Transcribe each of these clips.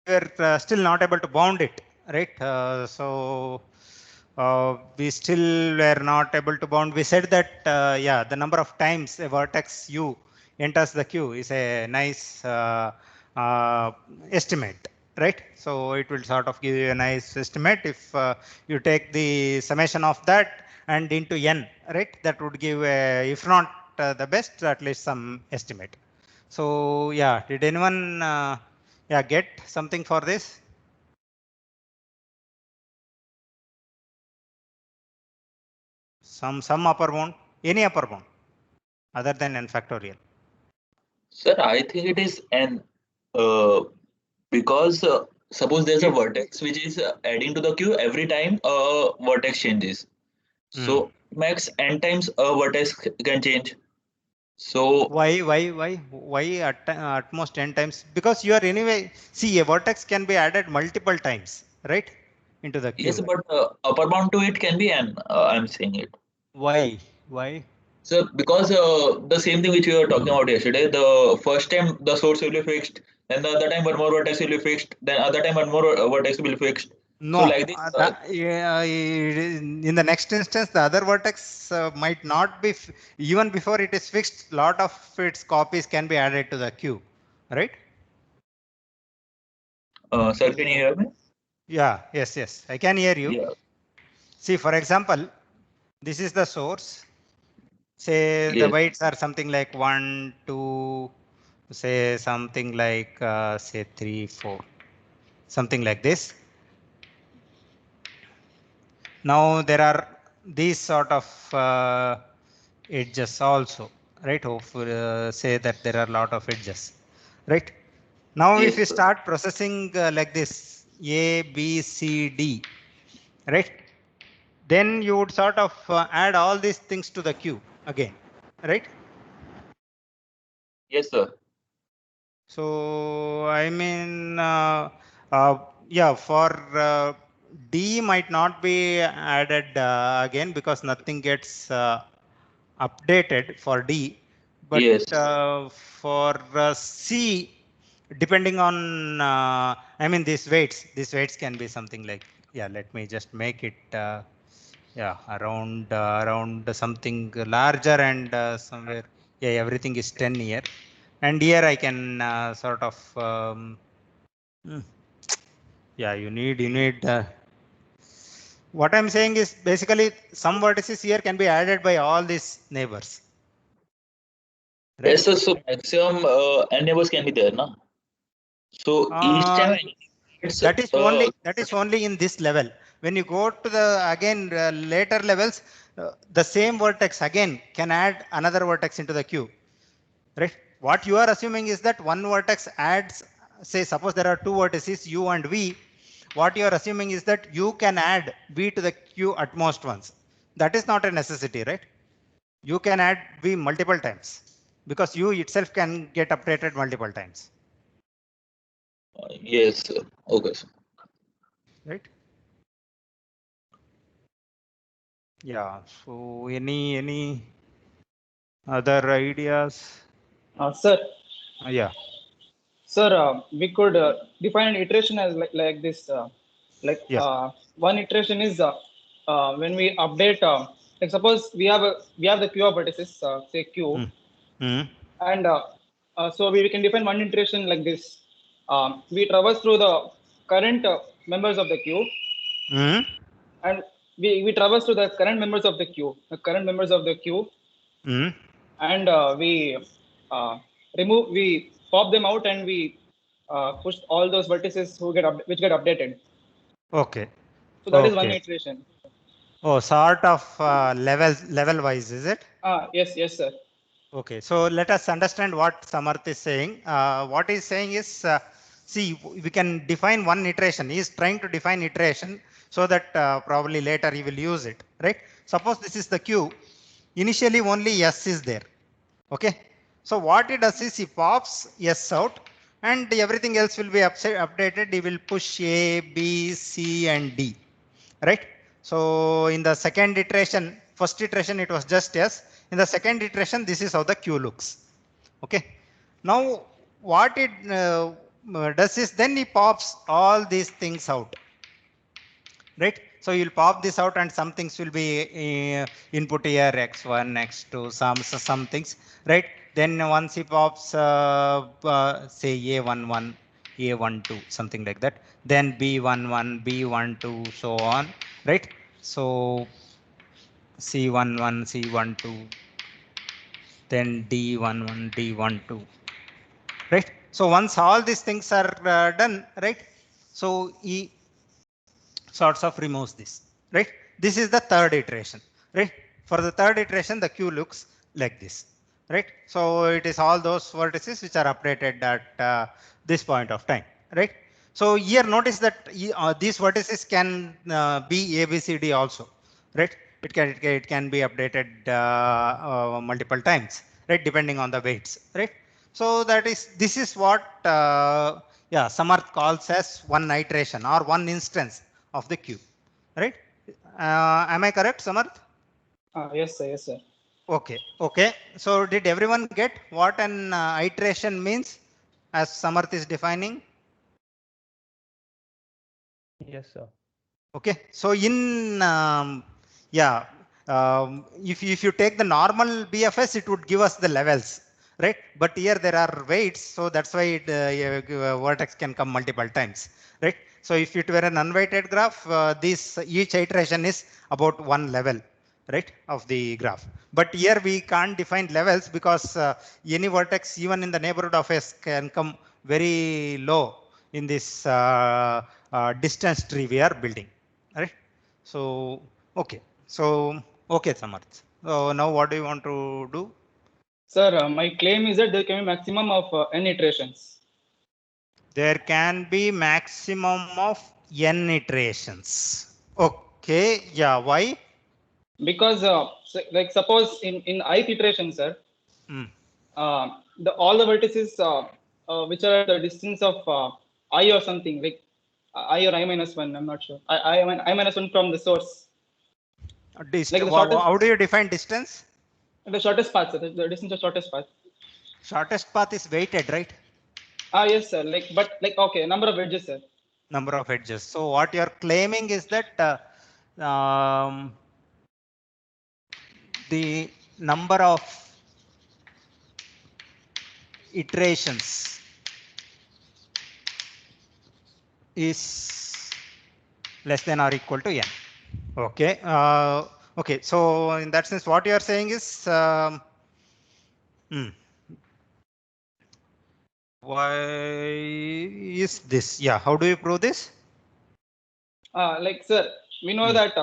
were still not able to bound it, right? So we still were not able to bound. We said that, yeah, the number of times a vertex u enters the queue is a nice uh, estimate, right? So it will sort of give you a nice estimate if you take the summation of that and into n, right? That would give a, if not the best, at least some estimate. So yeah, did anyone yeah, get something for this? Some upper bound, any upper bound other than n factorial. Sir, I think it is n, because suppose there's a vertex which is adding to the queue every time a vertex changes. Hmm. So max n times a vertex can change. So Why at most 10 times? Because you are anyway, see, a vertex can be added multiple times, right? Into the yes, queue. but upper bound to it can be n. I'm saying it. Why? Why? So because the same thing which we were talking about yesterday, the first time the source will be fixed, then the other time one more vertex will be fixed, then other time one more vertex will be fixed. So No, like this, yeah, in the next instance, the other vertex might not be, even before it is fixed, lot of its copies can be added to the queue, right? sir, can you So, hear me? yeah, yes, I can hear you. Yeah. See, for example, this is the source. Say the Yes. weights are something like 1, 2, say something like, say 3, 4, something like this. Now there are these sort of edges also, right? Say that there are a lot of edges, right? Now if Yes, we sir. start processing like this, A, B, C, D, right? Then you would sort of add all these things to the queue again, right? Yes, sir. So I mean, uh, yeah, for D might not be added again because nothing gets updated for D, but Yes. for C, depending on, I mean, these weights can be something like, yeah, let me just make it, yeah, around something larger and somewhere, yeah, everything is 10 here. And here I can sort of, hmm, yeah, you need, what I'm saying is basically some vertices here can be added by all these neighbors, right? Yes, sir. So maximum n neighbors can be there, na? So each Uh, time it's that is only in this level. When you go to the again later levels, the same vertex again can add another vertex into the queue, right? What you are assuming is that one vertex adds, say, suppose there are two vertices u and v. What you are assuming is that you can add v to the queue at most once. That is not a necessity, right? You can add v multiple times because u itself can get updated multiple times, yes, sir. Okay, sir. right? Yeah. So any other ideas? Sir, Yeah. sir, we could define an iteration as like this. Like Yes. one iteration is when we update. Like suppose we have the queue of vertices, say q, Mm. Mm. and so we can define one iteration like this. We traverse through the current members of the queue, Mm. and we traverse through the current members of the queue, Mm. and we we pop them out, and we push all those vertices which get updated. Okay. So that is one Okay. iteration. Oh, sort of level wise, is it? Yes, sir. Okay. So let us understand what Samarth is saying. What he's saying is, see, we can define one iteration. He is trying to define iteration so that probably later he will use it, right? Suppose this is the queue. Initially only S is there. Okay. So what he does is he pops S out and everything else will be updated. He will push A, B, C and D, right? So in the second iteration, first iteration it was just S. In the second iteration, this is how the queue looks. Okay. Now what it does is then he pops all these things out, right? So you'll pop this out and some things will be input here, x1, x2, some things, right? Then once he pops, say a11, a12, something like that. Then b11, b12, so on, right? So c11, c12, then d11, d12, right? So once all these things are done, right? So he sorts of removes this, right? This is the third iteration, right? For the third iteration, the queue looks like this, right? So it is all those vertices which are updated at this point of time, right? So here notice that these vertices can be A, B, C, D also, right? It can be updated multiple times, right? Depending on the weights, right? So that is, this is what yeah, Samarth calls as one iteration or one instance of the queue, right? Am I correct, Samarth? Yes, sir. Yes, sir. Okay. Okay. So did everyone get what an iteration means as Samarth is defining? Yes, sir. Okay. So in yeah, if you take the normal BFS, it would give us the levels, right? But here there are weights, so that's why it, vertex can come multiple times, right? So if it were an unweighted graph, this each iteration is about one level, right, of the graph. But here we can't define levels because any vertex, even in the neighborhood of S, can come very low in this distance tree we are building, right? So okay, so okay, Samarth. So now what do you want to do? Sir, my claim is that there can be maximum of n iterations. There can be maximum of n iterations. Okay, yeah, why? Because like suppose in ith iteration, sir, Mm. the all the vertices which are at the distance of I or something like I or I minus one, I'm not sure. I minus one from the source. Like the shortest, How do you define distance? the shortest path, sir, the distance of shortest path. Shortest path is weighted, right? Yes, sir. Like, but like, okay, number of edges, sir. Number of edges. So what you're claiming is that the number of iterations is less than or equal to n. Okay. Okay. So in that sense, what you are saying is why is this? Yeah. How do you prove this? Like, sir, we know that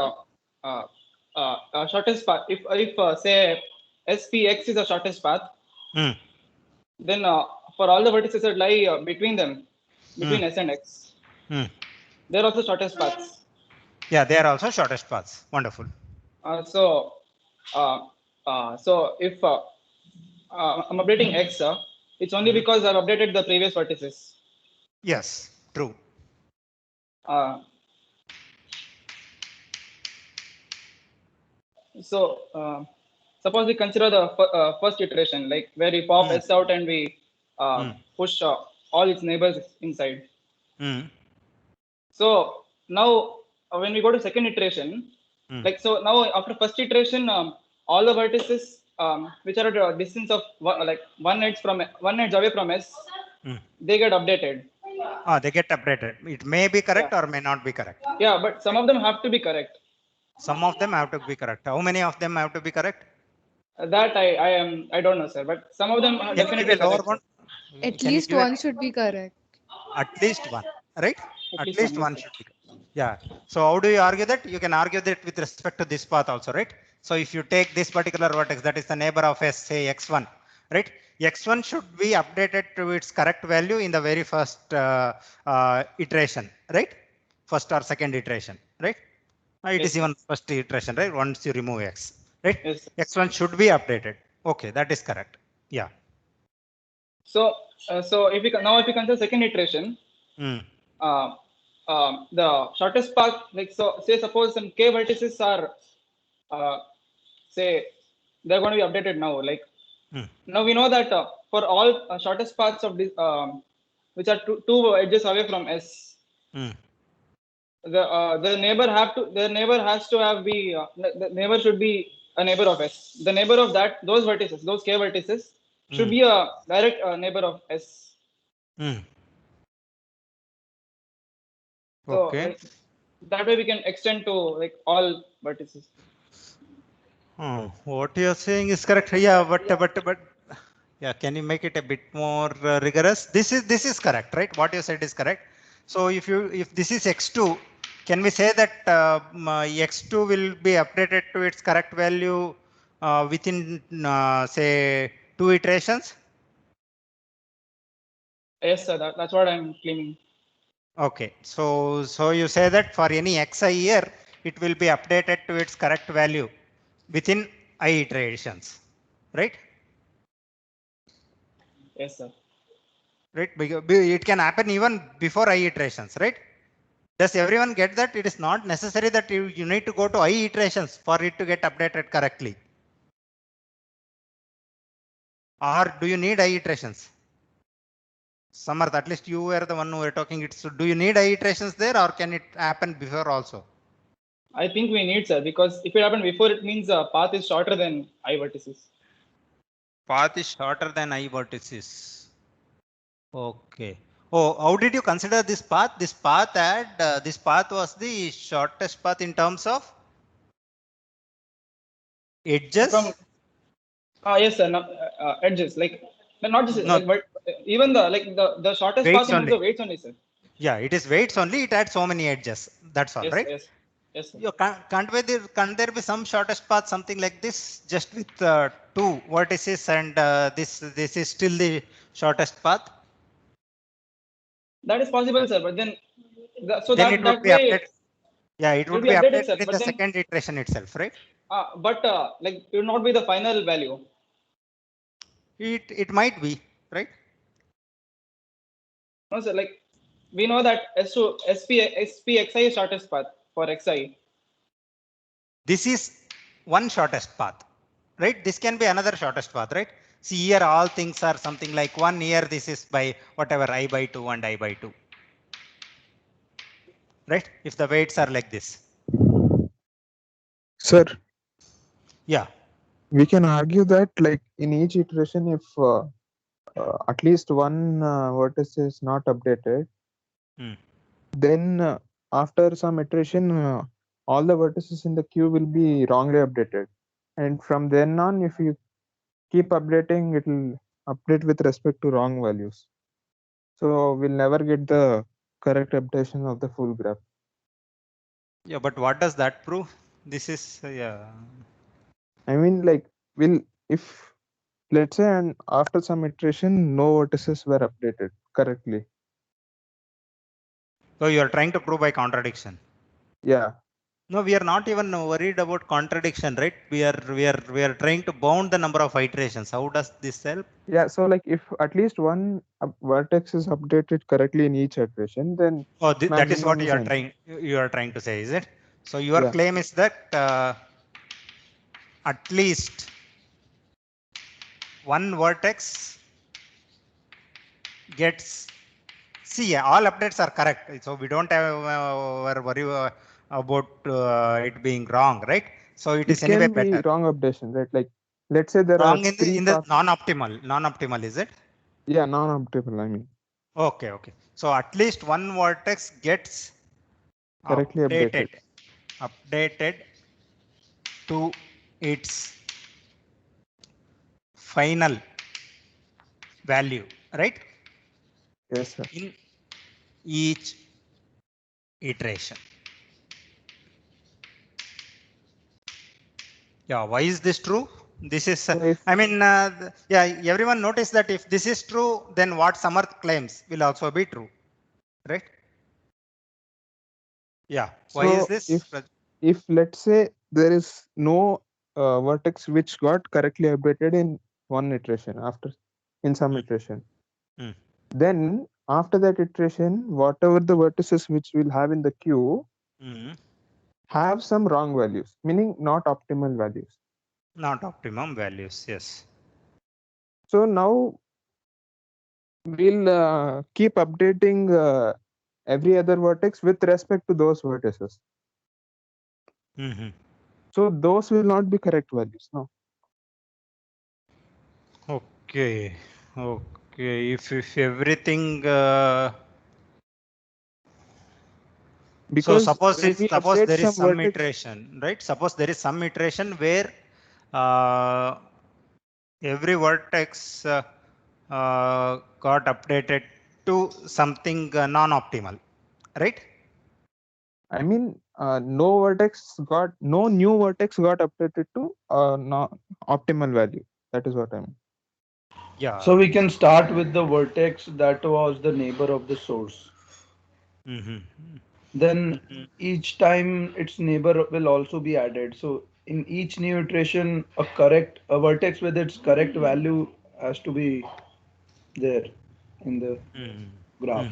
shortest path. If say SPX is the shortest path, then for all the vertices that lie between them, between S and X, they're also shortest paths. Yeah, they are also shortest paths. Wonderful. So if I'm updating X, it's only because I've updated the previous vertices. Yes, true. So suppose we consider the first iteration, like where we pop S out and we push all its neighbors inside. So now when we go to second iteration, like so now after first iteration, all the vertices which are at a distance of like one edge away from S, they get updated. They get updated. It may be correct or may not be correct. Yeah, but some of them have to be correct. Some of them have to be correct. How many of them have to be correct? That I don't know, sir, but some of them are definitely correct. One? At least one should be correct. At least one, right? At At least least one, one yes, should be correct. Yeah. So how do you argue that? You can argue that with respect to this path also, right? So if you take this particular vertex, that is the neighbor of S, say x1, right? X1 should be updated to its correct value in the very first iteration, right? First or second iteration, right? It Yes, is even first iteration, right? Once you remove x, right? yes. X1 should be updated. Okay, that is correct. Yeah. So if we consider second iteration, the shortest path, like so, say suppose some k vertices are, say they're going to be updated now. Like now we know that for all shortest paths of this, which are two edges away from S. Hmm. The neighbor has to have the neighbor should be a neighbor of S. The neighbor of those vertices, those k vertices, should be a direct neighbor of S. Hmm. So Okay. like, that way we can extend to like all vertices. What you're saying is correct. Yeah, but yeah, can you make it a bit more rigorous? This is correct, right? What you said is correct. So if this is x2, can we say that x2 will be updated to its correct value within say 2 iterations? Yes, sir. That's what I'm claiming. Okay, so you say that for any xi here, it will be updated to its correct value within I iterations, right? Yes, sir. Right, it can happen even before I iterations, right? Does everyone get that? It is not necessary that you need to go to I iterations for it to get updated correctly. Or do you need I iterations? Samarth, at least you were the one who were talking it. So do you need I iterations there, or can it happen before also? I think we need, sir, because if it happened before, it means the path is shorter than I vertices. Path is shorter than I vertices. Okay. Oh, how did you consider this path? This path was the shortest path in terms of edges. Yes, sir. No, edges not just No, but even the shortest path weights in terms only. of weights only, sir. Yeah, it is weights only. It had so many edges. That's all, Yes, right? yes, yes, sir. You can't there be some shortest path, something like this, just with 2 vertices, and this is still the shortest path? That is possible, sir. But then, Then it would that be way updated. Yeah, it it will would be be updated, updated sir. in But the then, second iteration itself, right? it will not be the final value. It might be, right? No, sir. Like we know that SPXI is shortest path for XI. This is one shortest path, right? This can be another shortest path, right? See, here all things are something like 1. Here this is by whatever I by 2 and I by 2, right? If the weights are like this. Sir, Yeah. we can argue that like in each iteration, if at least one vertex is not updated, then after some iteration, all the vertices in the queue will be wrongly updated. And from then on, if you keep updating, it will update with respect to wrong values. So we'll never get the correct updation of the full graph. Yeah, but what does that prove? This is, yeah. I mean, like, if let's say, and after some iteration, no vertices were updated correctly. So you are trying to prove by contradiction. Yeah. No, we are not even worried about contradiction, right? We are trying to bound the number of iterations. How does this help? Yeah. So like if at least one vertex is updated correctly in each iteration, then Oh, that is what maximum is n. you are trying to say, is it? So your Yeah. claim is that at least one vertex gets, see, all updates are correct. So we don't have worry about it being wrong, right? So it is It anyway can be better. wrong updation, right? Like let's say there are Wrong in 3 the paths. non-optimal, is it? Yeah, non-optimal, I mean. Okay. So at least one vertex gets Correctly updated to its final value, right? Yes, sir. In each iteration. Yeah, why is this true? This is, So if I mean, yeah, everyone notice that if this is true, then what Samarth claims will also be true, right? Yeah, why is so this? if let's say there is no vertex which got correctly updated in one iteration in some iteration, then after that iteration, whatever the vertices which we'll have in the queue have some wrong values, meaning not optimal values. Not optimum values, yes. So now we'll keep updating every other vertex with respect to those vertices. So those will not be correct values. No. Okay. Okay. If everything. Because so suppose when we update there is some vertex, iteration, right? Suppose there is some iteration where every vertex got updated to something non-optimal, right? I mean, no new vertex got updated to optimal value. That is what I mean. Yeah. So we can start with the vertex that was the neighbor of the source. Then each time its neighbor will also be added. So in each new iteration, a vertex with its correct value has to be there in the graph.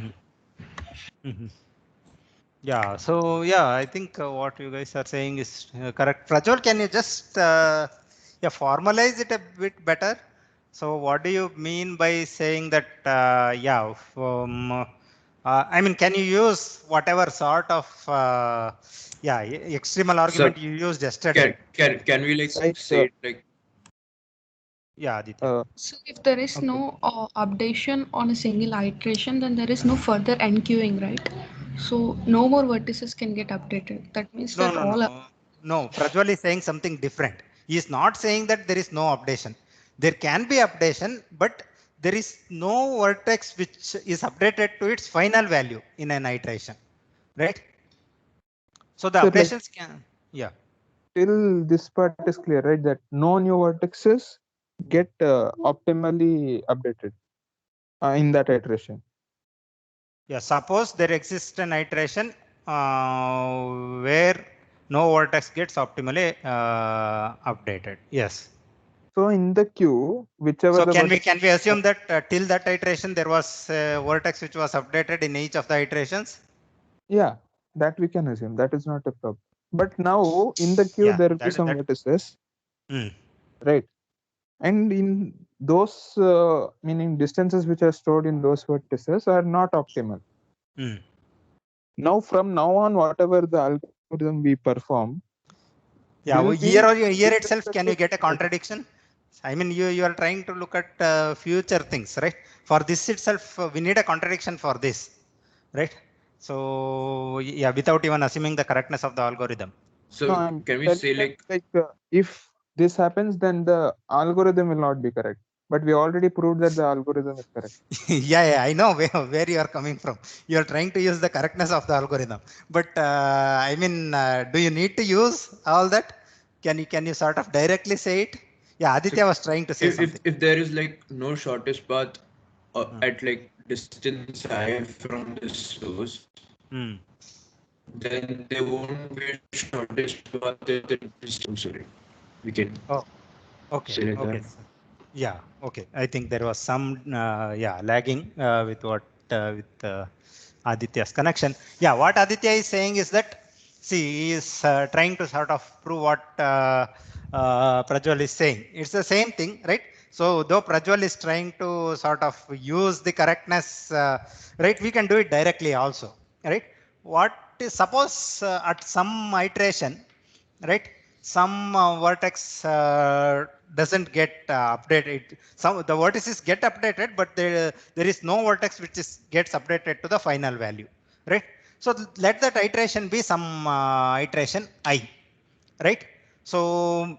Yeah. So yeah, I think what you guys are saying is correct. Prajwal, can you just yeah, formalize it a bit better? So what do you mean by saying that? Yeah. I mean, can you use whatever sort of yeah extremal Sir, argument you used yesterday? can we like Like, say it like Yeah, Aditya. So if there is Okay. no updation on a single iteration, then there is no further enqueuing, right? So no more vertices can get updated. That means No, that no, all. no, no. Prajwal is saying something different. He is not saying that there is no updation. There can be updation, but there is no vertex which is updated to its final value in an iteration, right? So the So like updations can, yeah. till this part is clear, right? That no new vertices get optimally updated in that iteration. Yeah, suppose there exists an iteration where no vertex gets optimally updated. Yes. So in the queue, whichever So the can vertex, we assume that till that iteration there was a vertex which was updated in each of the iterations? yeah, that we can assume. That is not a problem. But now in the queue Yeah, there will be that some that. vertices, Mm. right? And in those meaning distances which are stored in those vertices are not optimal. Mm. Now from now on, whatever the algorithm we perform Yeah, will here be or here with itself, respect can to you get a vertex. contradiction? I mean, you are trying to look at future things, right? For this itself, we need a contradiction for this, right? So yeah, without even assuming the correctness of the algorithm. No, so I'm can we telling say that like if this happens, then the algorithm will not be correct. But we already proved that the algorithm is correct. Yeah, I know where you are coming from. You are trying to use the correctness of the algorithm, but I mean, do you need to use all that? Can you sort of directly say it? Yeah, so Aditya was trying to say something. if there is like no shortest path at like distance I from the source, Hmm. then there won't be a shortest path at the distance. Sorry, we can Oh, okay, say like okay. that. Yeah, okay. I think there was some yeah lagging with what with Aditya's connection. Yeah, what Aditya is saying is that see he is trying to sort of prove what Prajwal is saying. It's the same thing, right? So though Prajwal is trying to sort of use the correctness, right? We can do it directly also, right? What is suppose at some iteration, right? Some vertex doesn't get updated. Some the vertices get updated, but there is no vertex which is gets updated to the final value, right? So let that iteration be some iteration I, right? So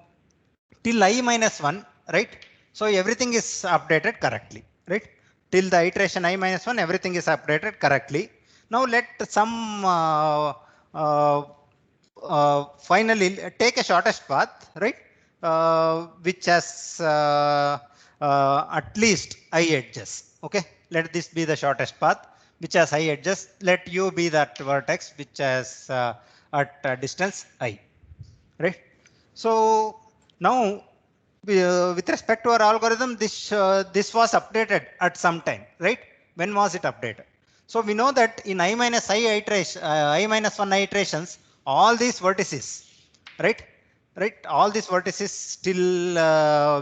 till I minus 1, right? So everything is updated correctly, right? Till the iteration I minus 1, everything is updated correctly. Now let some uh, finally take a shortest path, right? Which has at least I edges. Okay, let this be the shortest path which has I edges. Let u be that vertex which has at distance I, right? So now with respect to our algorithm, this was updated at some time, right? When was it updated? So we know that in I minus I iteration, I minus 1 iterations, all these vertices, right? Right, all these vertices still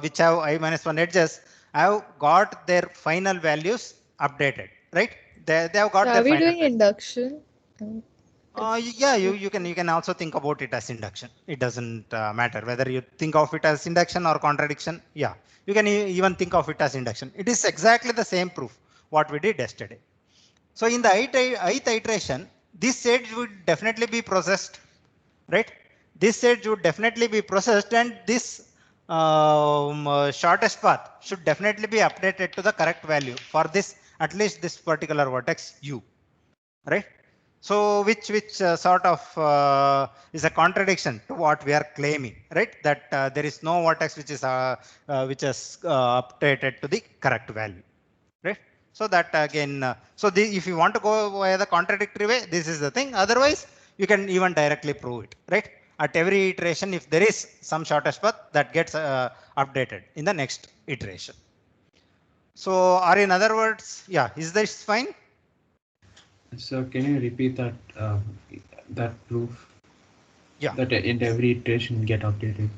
which have I minus 1 edges have got their final values updated, right? They have got So their are we final doing value. induction? Yeah, you can also think about it as induction. It doesn't matter whether you think of it as induction or contradiction. Yeah, you can even think of it as induction. It is exactly the same proof what we did yesterday. So in the ith iteration, this edge would definitely be processed, right? This edge would definitely be processed, and this shortest path should definitely be updated to the correct value for this, at least this particular vertex u, right? So which sort of is a contradiction to what we are claiming, right? That there is no vertex which is updated to the correct value, right? So that again, if you want to go via the contradictory way, this is the thing. Otherwise, you can even directly prove it, right? At every iteration, if there is some shortest path, that gets updated in the next iteration. So, or in other words, yeah, is this fine? So can you repeat that that proof? Yeah. That in every iteration get updated.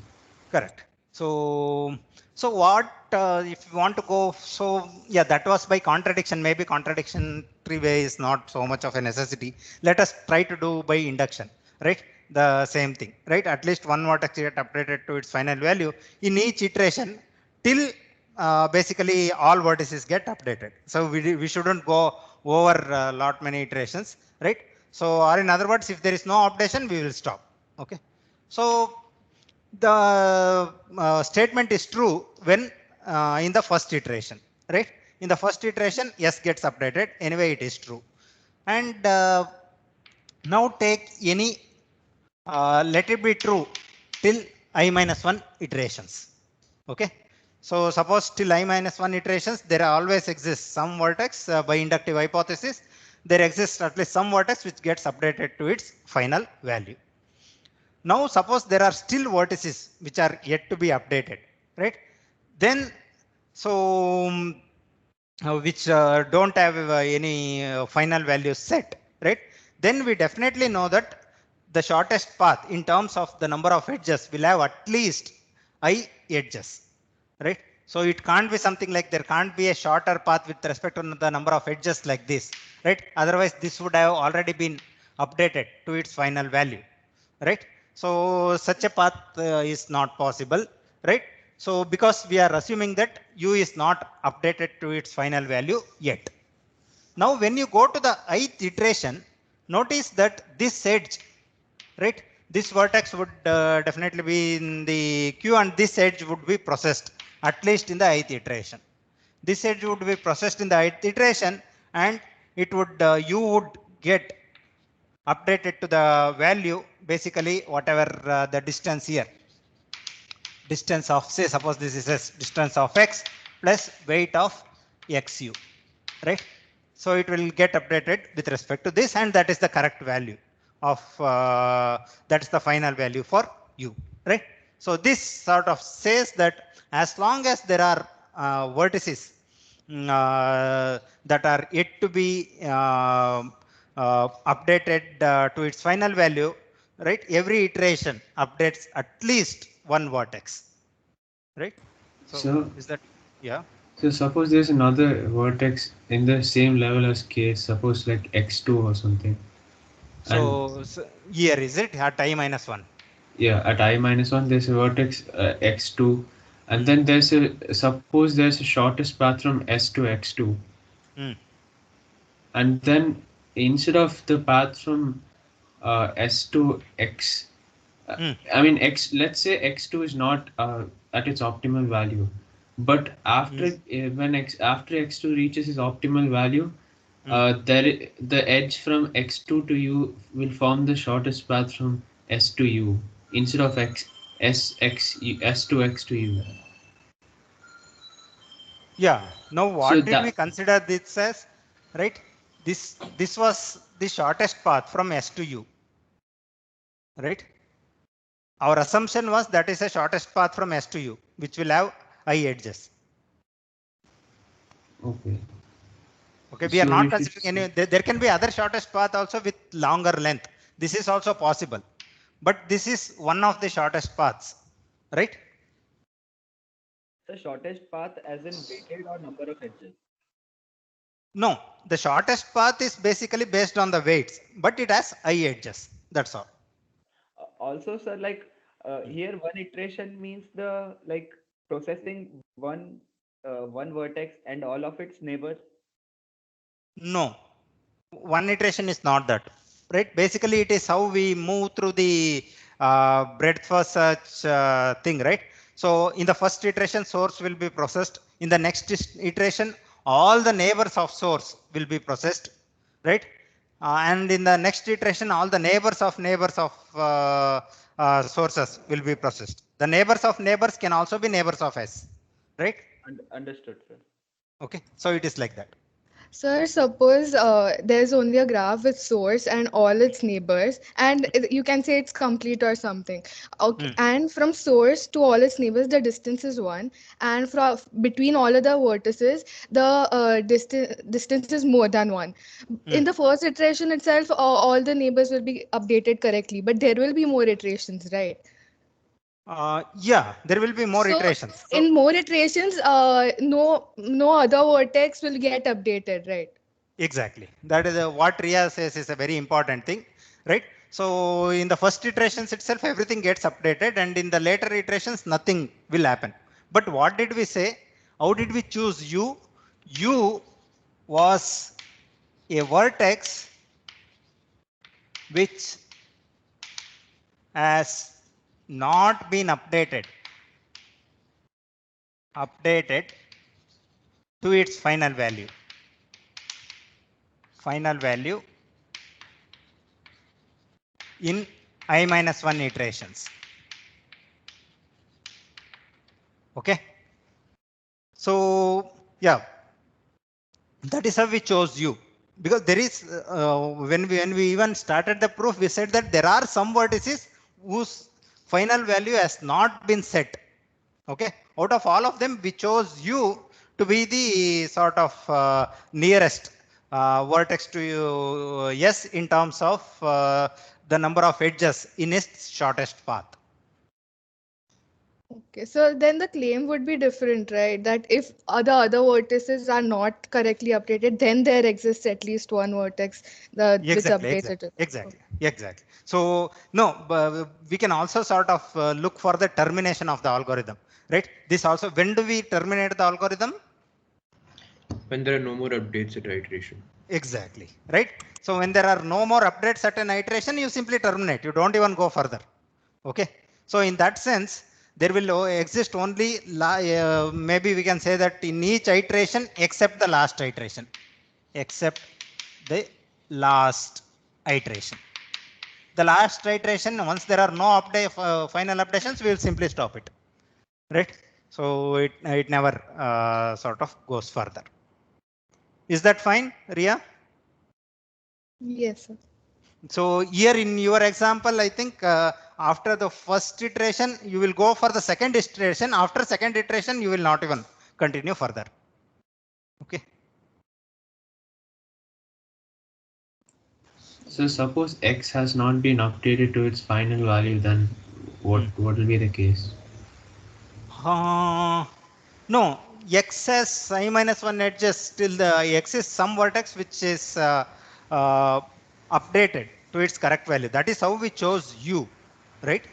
Correct. So what if you want to go? So yeah, that was by contradiction. Maybe contradiction way is not so much of a necessity. Let us try to do by induction, right? The same thing, right? At least one vertex get updated to its final value in each iteration till basically all vertices get updated. So we shouldn't go over a lot many iterations, right? So or in other words, if there is no updation, we will stop. Okay. So the statement is true when in the first iteration, right? In the first iteration, yes gets updated. Anyway, it is true. And now take any, let it be true till I minus 1 iterations. Okay. So suppose till I minus 1 iterations, there always exists some vertex by inductive hypothesis. There exists at least some vertex which gets updated to its final value. Now suppose there are still vertices which are yet to be updated, right? Then which don't have any final values set, right? Then we definitely know that the shortest path in terms of the number of edges will have at least I edges, right? So it can't be something like there can't be a shorter path with respect to the number of edges like this, right? Otherwise this would have already been updated to its final value, right? So such a path is not possible, right? So because we are assuming that u is not updated to its final value yet. Now when you go to the ith iteration, notice that this edge, right? This vertex would definitely be in the queue, and this edge would be processed at least in the ith iteration. This edge would be processed in the ith iteration, and it would you would get updated to the value, basically whatever the distance here, distance of, say suppose this is a distance of x plus weight of xu, right? So it will get updated with respect to this, and that is the correct value of that's the final value for u, right? So this sort of says that as long as there are vertices that are yet to be updated to its final value, right? Every iteration updates at least one vertex, right? So Is that, yeah? so suppose there's another vertex in the same level as K, suppose like x2 or something. So here is it at I minus 1. Yeah, at I minus 1 there's a vertex x2, and then there's a, suppose there's a shortest path from S to x2. And then instead of the path from S to X, I mean X, let's say x2 is not at its optimal value, but after after x2 reaches its optimal value, the edge from x2 to u will form the shortest path from S to u instead of S to x to u. Yeah. Now So what did we that, consider this as, right? This was the shortest path from S to U, right? Our assumption was that is a shortest path from S to U, which will have I edges. okay. Okay, we are So not we should considering any. There can be other shortest path also with longer length. This is also possible, but this is one of the shortest paths, right? The shortest path as in weighted or number of edges? No, the shortest path is basically based on the weights, but it has I edges. That's all. Also, sir, like here one iteration means the like processing one vertex and all of its neighbors. No, one iteration is not that, right? Basically, it is how we move through the breadth first search thing, right? So in the first iteration, source will be processed. In the next iteration, all the neighbors of source will be processed, right? And in the next iteration, all the neighbors of sources will be processed. The neighbors of neighbors can also be neighbors of S, right? Understood, sir. Okay, so it is like that. Sir, suppose there's only a graph with source and all its neighbors, and you can say it's complete or something. Okay, and from source to all its neighbors, the distance is 1, and from between all of the vertices, the distance is more than 1. In the first iteration itself, all the neighbors will be updated correctly, but there will be more iterations, right? Yeah, there will be more So iterations. So, in more iterations, no other vertex will get updated, right? exactly. That is what Ria says is a very important thing, right? So in the first iterations itself, everything gets updated, and in the later iterations, nothing will happen. But what did we say? How did we choose U? U was a vertex which has not been updated to its final value. Final value in I minus 1 iterations. Okay. So yeah, that is how we chose U, because there is when we even started the proof, we said that there are some vertices whose final value has not been set. Okay, out of all of them, we chose U to be the sort of nearest vertex to S in terms of the number of edges in its shortest path. Okay, so then the claim would be different, right? That if other vertices are not correctly updated, then there exists at least one vertex which updates it. Exactly. So no, we can also sort of look for the termination of the algorithm, right? This also, when do we terminate the algorithm? When there are no more updates at iteration. Exactly, right? So when there are no more updates at an iteration, you simply terminate. You don't even go further. Okay. So in that sense, there will exist only, maybe we can say that in each iteration except the last iteration. Except the last iteration. The last iteration, once there are no final updations, we will simply stop it. Right? So it never sort of goes further. Is that fine, Ria? Yes, sir. So here in your example, I think after the first iteration, you will go for the second iteration. After second iteration, you will not even continue further. Okay. So suppose X has not been updated to its final value, then what will be the case? No, X has I minus 1 edges, still the X is some vertex which is updated to its correct value. That is how we chose U, right?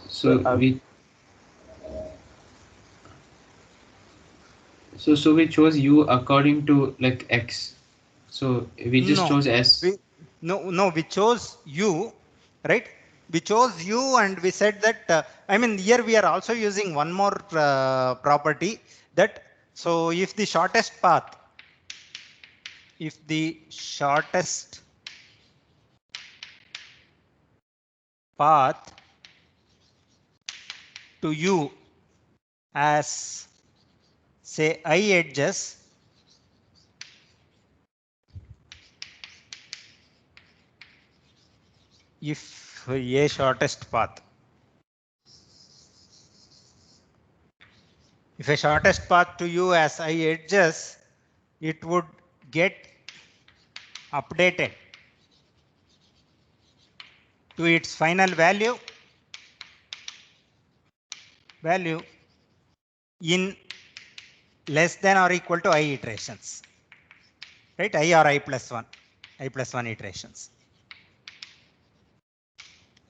So we chose U according to like X. So we just chose S. We chose U, right? We chose U and we said that, I mean, here we are also using one more property, that so if the shortest path to U as, say, I edges, if a shortest path to U as I edges, it would get updated to its final value in less than or equal to I iterations. right? I or I plus 1 iterations,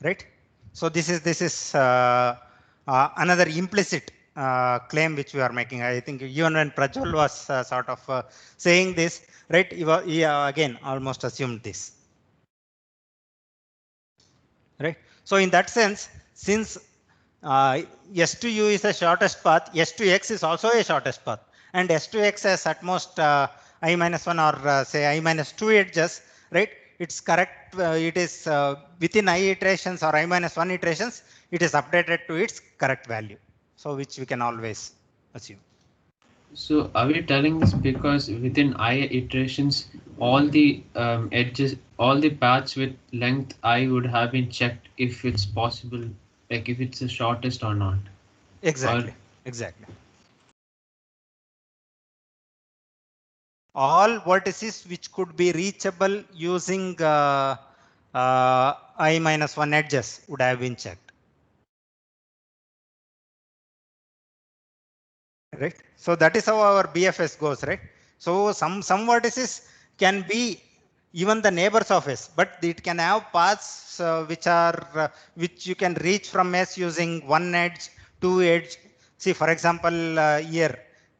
right? So this is another implicit claim which we are making. I think even when Prajwal was sort of saying this, right, he again almost assumed this, right? So in that sense, since S to U is the shortest path, S to X is also a shortest path, and S to X has at most I minus 1 or say I minus 2 edges, right? It's correct. It is within I iterations or I minus 1 iterations, it is updated to its correct value. So which we can always assume. So are we telling this because within I iterations, all the edges, all the paths with length I would have been checked if it's possible, like if it's the shortest or not? Exactly. Exactly. All vertices which could be reachable using I minus 1 edges would have been checked. Right. So that is how our BFS goes, right? So some vertices can be even the neighbors of S, but it can have paths which are which you can reach from S using 1 edge, 2 edge. See, for example, here,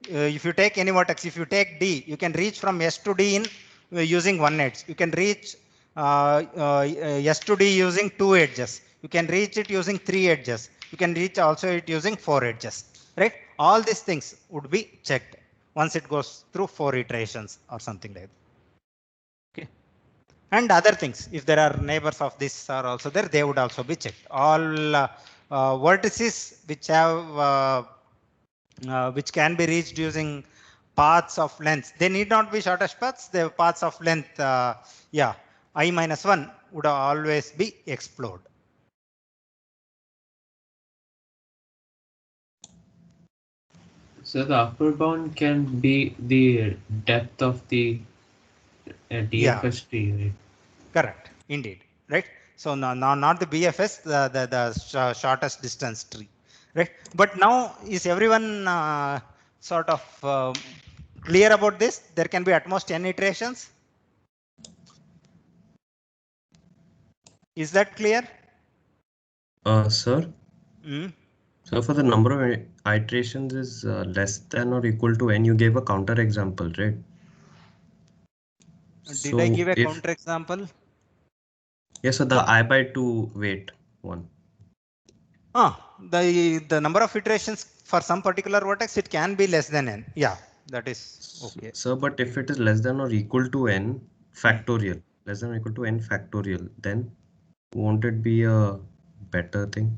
if you take any vertex, if you take D, you can reach from S to D in using 1 edge. You can reach S to D using 2 edges. You can reach it using 3 edges. You can reach also it using 4 edges, right? All these things would be checked once it goes through 4 iterations or something like that. Okay. And other things, if there are neighbors of this are also there, they would also be checked. All vertices which have which can be reached using paths of length, they need not be shortest paths. The paths of length, yeah, I minus 1 would always be explored. So the upper bound can be the depth of the DFS tree, right? Correct, indeed, right? So not the BFS, the shortest distance tree, right? But now is everyone sort of clear about this? There can be at most n iterations. Is that clear? Sir? So for the number of iterations is less than or equal to n, you gave a counter example, right? Did I give a counter example? Yes, so the I by 2 weight one. The number of iterations for some particular vertex, it can be less than n. Yeah, that is okay. So, but if it is less than or equal to n factorial, less than or equal to n factorial, then won't it be a better thing?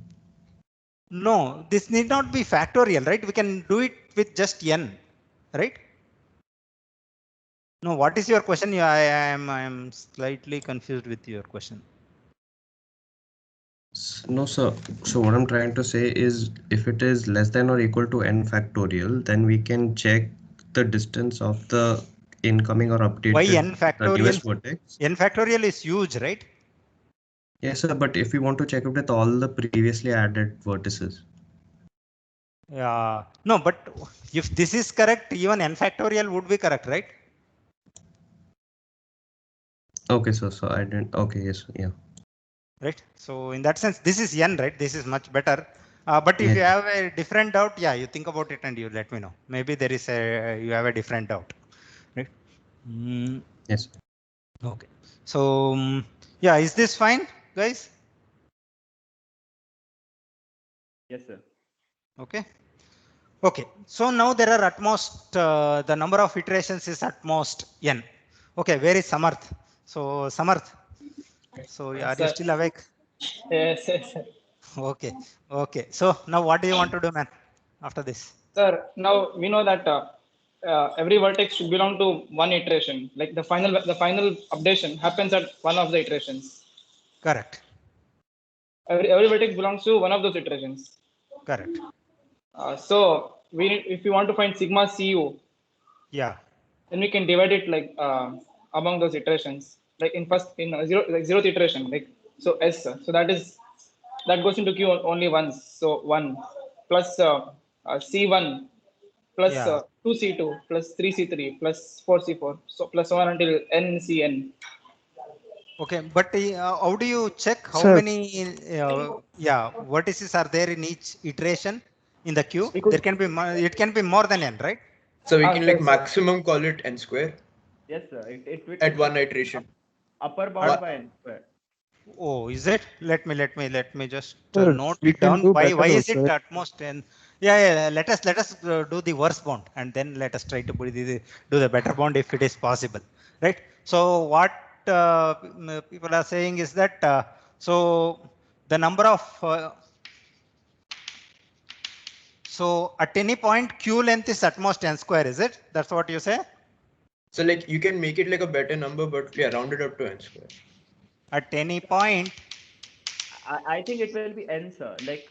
No, this need not be factorial, right? We can do it with just n, right? No, what is your question? I am slightly confused with your question. No, sir. So what I'm trying to say is if it is less than or equal to n factorial, then we can check the distance of the incoming or updated Why n factorial? newest vertex. N factorial is huge, right? Yes, sir. But if we want to check it with all the previously added vertices. Yeah. No, but if this is correct, even n factorial would be correct, right? Okay, so I didn't. Okay, yes, yeah. Right. So in that sense, this is n, right? This is much better. But if you have a different doubt, yeah, you think about it and you let me know. Maybe there is you have a different doubt, right? Yes. Okay. So yeah, is this fine, guys? Yes, sir. Okay. Okay. So now there are at most the number of iterations is at most n. Okay. Where is Samarth? So Samarth. So are you still awake? Yes, yes. Okay. Okay. So now what do you want to do, man? After this? Sir, now we know that every vertex should belong to one iteration. Like the final updation happens at one of the iterations. Correct. Every vertex belongs to one of those iterations. Correct. So if we want to find sigma CU, yeah, then we can divide it like among those iterations. Like in zeroth iteration, like so S. So that goes into Q only once. So 1 plus C1 plus Yeah. 2c2 plus 3c3 plus 4c4, so plus 1 until ncn. Okay, but how do you check how Sir. many vertices are there in each iteration in the queue? There can be it can be more than n, right? So we can like Yes, sir. maximum call it n square Yes, sir. It will at one iteration. upper bound by n square. Oh, is it? Let me just Sir, note we it can down. do Why better is it also. at most n? Yeah. Let us do the worst bound and then let us try to do the better bound if it is possible, right? So what people are saying is that so the number of so at any point q length is at most n square, is it? That's what you say? So like you can make it like a better number, but yeah, round it up to n square. At any point I think it will be n, sir. Like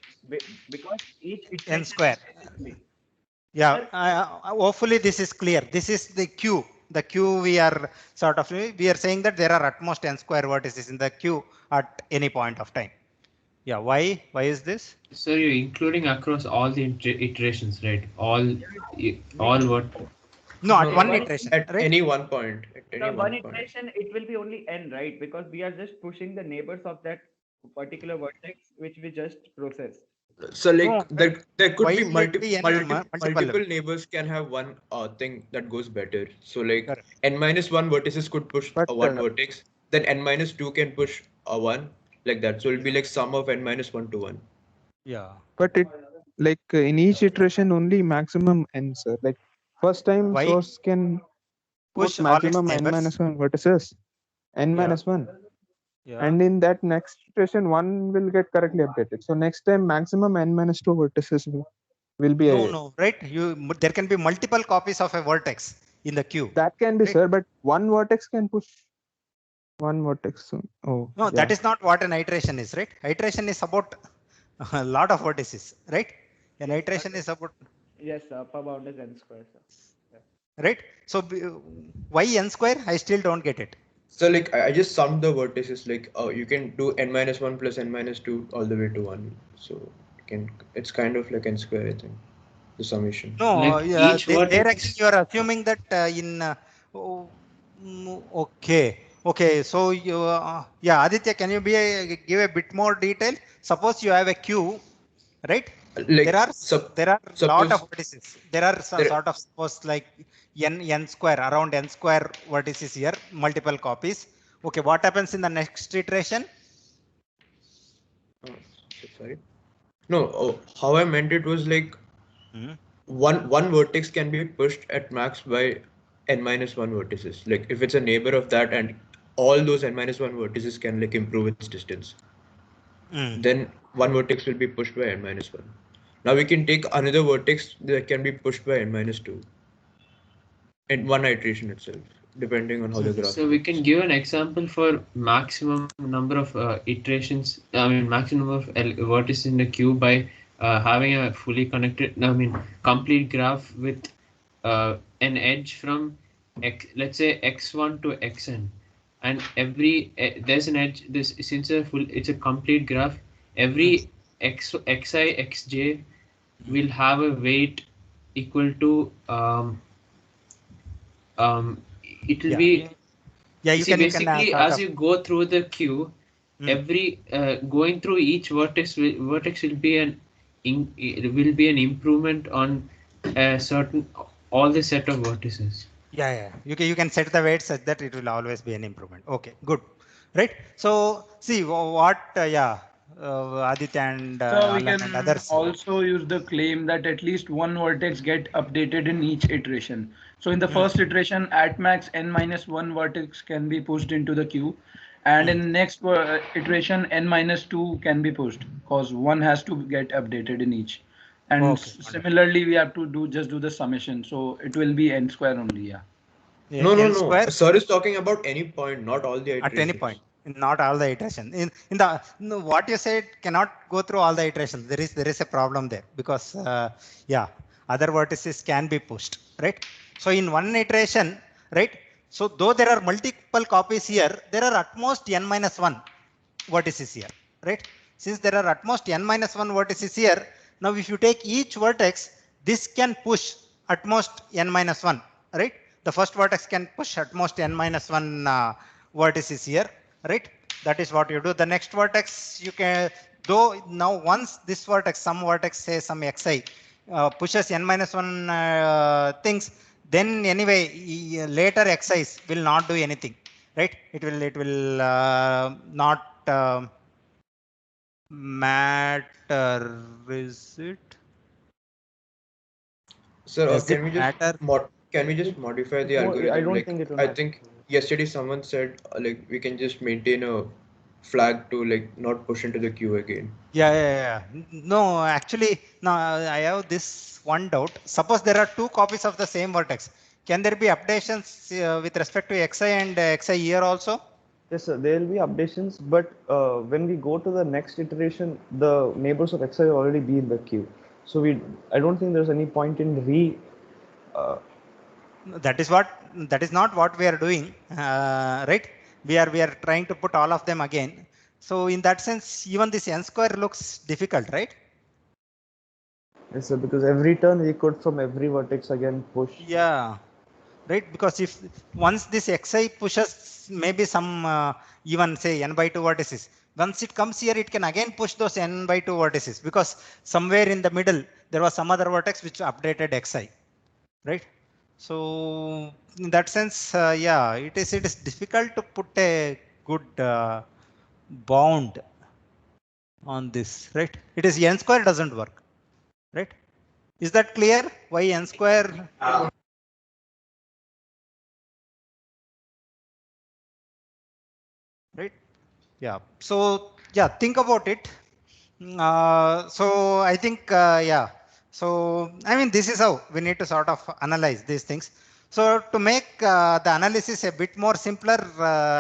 because each iteration n square. Yeah, hopefully this is clear. This is the queue. The queue we are saying that there are at most n square vertices in the queue at any point of time. Yeah, why? Why is this? So you're including across all the iterations, right? All what? No, at one iteration. At right? any one point. At any So one point. iteration, it will be only n, right? Because we are just pushing the neighbors of that particular vertex which we just processed. So like No, there could why be will it be multiple neighbors can have one thing that goes better. So like Correct. n minus 1 vertices could push But, one vertex, then n minus 2 can push a 1 like that. So it'll be like sum of n minus 1 to 1. Yeah. But it like in each iteration only maximum n, sir. Like first time Why? source can Push put all its maximum n neighbors. minus 1 vertices, n Yeah. minus 1. Yeah. And in that next iteration, one will get correctly updated. So next time maximum n minus 2 vertices will be No, right? There can be multiple copies of a vertex in the queue. That can be, right? sir, but one vertex can push one vertex. Oh, No, yeah. that is not what an iteration is, right? Iteration is about a lot of vertices, right? An iteration is about. Yes, upper bound is n square, sir. Yeah. Right? So why n square? I still don't get it. So like I just summed the vertices. Like you can do n minus 1 plus n minus 2 all the way to 1. So it's kind of like n square, I think, the summation. No, Like yeah, each there vertex. actually you are assuming that okay. So you yeah, Aditya, can you give a bit more detail? Suppose you have a queue, right? Like there are lot of vertices. There are some sort of suppose like n square, around n square vertices here, multiple copies. Okay, what happens in the next iteration? Sorry. No, how I meant it was like one vertex can be pushed at max by n minus 1 vertices. Like if it's a neighbor of that and all those n minus 1 vertices can like improve its distance, then one vertex will be pushed by n minus 1. Now we can take another vertex that can be pushed by n minus 2 in one iteration itself, depending on how the graph. So we can give an example for maximum number of iterations. I mean, maximum of vertices in the queue by having a fully connected. I mean, complete graph with an edge from let's say x1 to xn, and every there's an edge. This since it's a complete graph. Every xi xj will have a weight equal to it will be you see can basically as you go through the queue, every going through each vertex will be an improvement on a certain all the set of vertices. Yeah. You can set the weight such that it will always be an improvement. Okay, good. Right. So see what Aditya and So we Alan can and others also use the claim that at least one vertex get updated in each iteration. So in the first iteration, at max n minus 1 vertex can be pushed into the queue, and in next iteration n minus 2 can be pushed because one has to get updated in each. And similarly, we have to just do the summation, so it will be n square only. No. Sir is talking about any point, not all the iterations. At any point, not all the iterations. In the what you said cannot go through all the iterations. There is a problem there because other vertices can be pushed, right? So in one iteration, right? So though there are multiple copies here, there are at most n minus 1 vertices here, right? Since there are at most n minus 1 vertices here, now if you take each vertex, this can push at most n minus 1, right? The first vertex can push at most n minus 1 vertices here, right? That is what you do. The next vertex you can, though now once this vertex, some vertex say some xi pushes n minus 1 things, then anyway later xi's will not do anything, right? It will not matter, is it? Sir, Does it can we just matter? can we just modify the No, I algorithm? don't Like think it will I matter. think yesterday someone said like we can just maintain a flag to like not push into the queue again. Yeah. No, actually, no, I have this one doubt. Suppose there are two copies of the same vertex. Can there be updations with respect to xi and xi here also? Yes, sir. There will be updations, but when we go to the next iteration, the neighbors of xi will already be in the queue. So I don't think there's any point in That is not what we are doing, right? We are trying to put all of them again. So in that sense, even this n square looks difficult, right? Yes, sir. Because every turn we could from every vertex again push. Yeah. Right, because if once this xi pushes maybe some even say n by 2 vertices, once it comes here, it can again push those n by 2 vertices, because somewhere in the middle there was some other vertex which updated xi, right? So in that sense, yeah, it is difficult to put a good bound on this, right? It is n square doesn't work, right? Is that clear? Why n square? Right? Yeah. So yeah, think about it. So I think yeah. So I mean, this is how we need to sort of analyze these things. So to make the analysis a bit more simpler,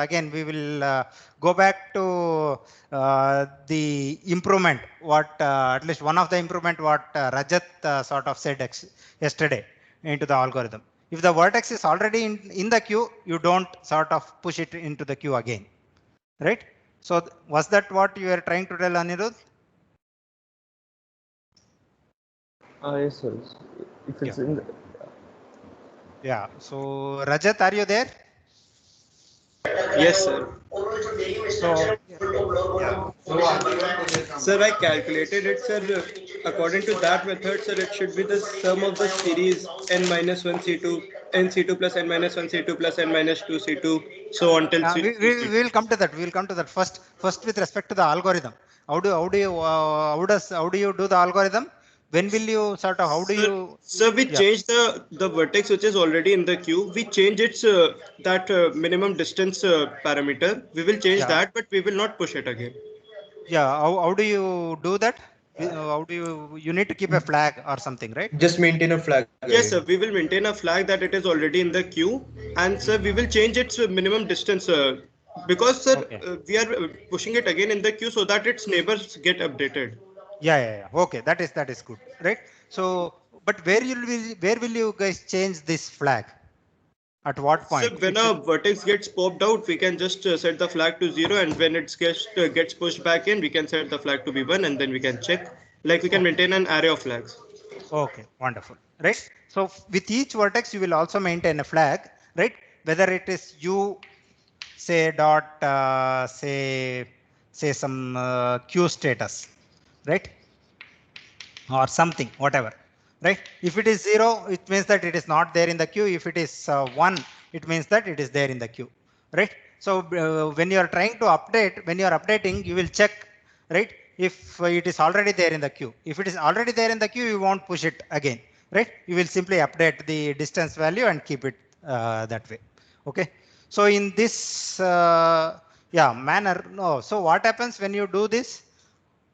again we will go back to the improvement. What at least one of the improvement what Rajat sort of said yesterday into the algorithm. If the vertex is already in the queue, you don't sort of push it into the queue again, right? So was that what you were trying to tell, Anirudh? Yes, sir. If it's in the, Yeah. So Rajat, are you there? Yes, sir. So yeah. Sir, I calculated it, sir. According to that method, sir, it should be the sum of the series n minus 1 c2, n c2 plus n minus 1 c2 plus n minus 2 c2, so on till We will come to that. We will come to that first. First, with respect to the algorithm, how do you do the algorithm? When will you sort of how do Sir, you? sir, we Yeah. change the vertex which is already in the queue. We change its that minimum distance parameter. We will change Yeah. that, but we will not push it again. Yeah. How do you do that? How do you need to keep a flag or something, right? Just maintain a flag Yes, sir. again. We will maintain a flag that it is already in the queue, and sir, we will change its minimum distance because sir, Okay. we are pushing it again in the queue so that its neighbors get updated. Yeah. Okay, that is good, right? So, but where will you guys change this flag? At what So point? when It a should. vertex gets popped out, we can just set the flag to 0, and when it gets pushed back in, we can set the flag to be 1, and then we can check. Like we can Okay. maintain an array of flags. Okay. Wonderful. Right. So with each vertex, you will also maintain a flag, right? Whether it is you say dot say some queue status, right? Or something, whatever, right? If it is 0, it means that it is not there in the queue. If it is 1, it means that it is there in the queue, right? So when you are trying to update, when you are updating, you will check, right? If it is already there in the queue. If it is already there in the queue, you won't push it again, right? You will simply update the distance value and keep it that way. Okay. So in this yeah manner, no. So what happens when you do this?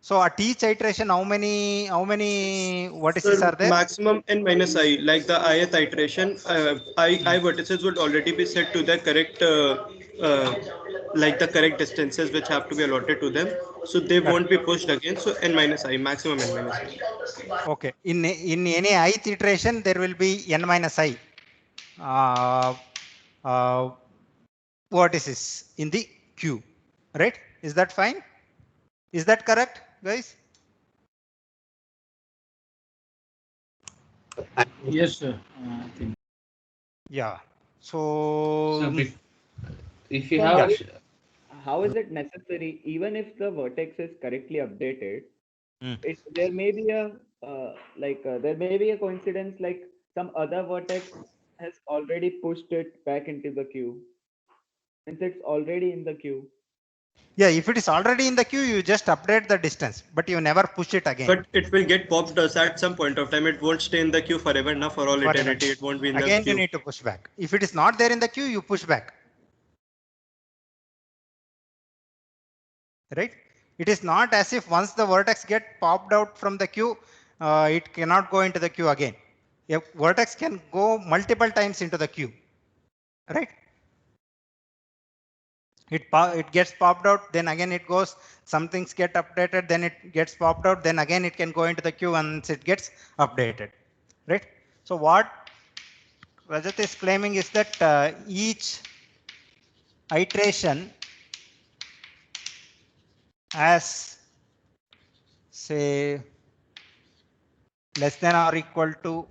So at each iteration, how many vertices So are there? maximum n minus I, like the ith iteration, I vertices would already be set to the correct, like the correct distances which have to be allotted to them. So they Correct. won't be pushed again. So n minus I, maximum n minus I. Okay. In any ith iteration, there will be n minus I uh, uh, vertices in the queue, right? Is that fine? Is that correct, guys? Yes, sir. I think. Yeah. So So if you So have how is it necessary, even if the vertex is correctly updated, there may be a there may be a coincidence like some other vertex has already pushed it back into the queue, since it's already in the queue. yeah, if it is already in the queue, you just update the distance, but you never push it again. But it will get popped at some point of time. It won't stay in the queue forever. Now for all Forever. eternity, it won't be in the Again, queue. you need to push back. If it is not there in the queue, you push back. Right? It is not as if once the vertex get popped out from the queue, it cannot go into the queue again. A vertex can go multiple times into the queue. Right? It gets popped out, then again it goes, some things get updated, then it gets popped out, then again it can go into the queue once it gets updated. Right? So what Rajat is claiming is that each iteration as say less than or equal to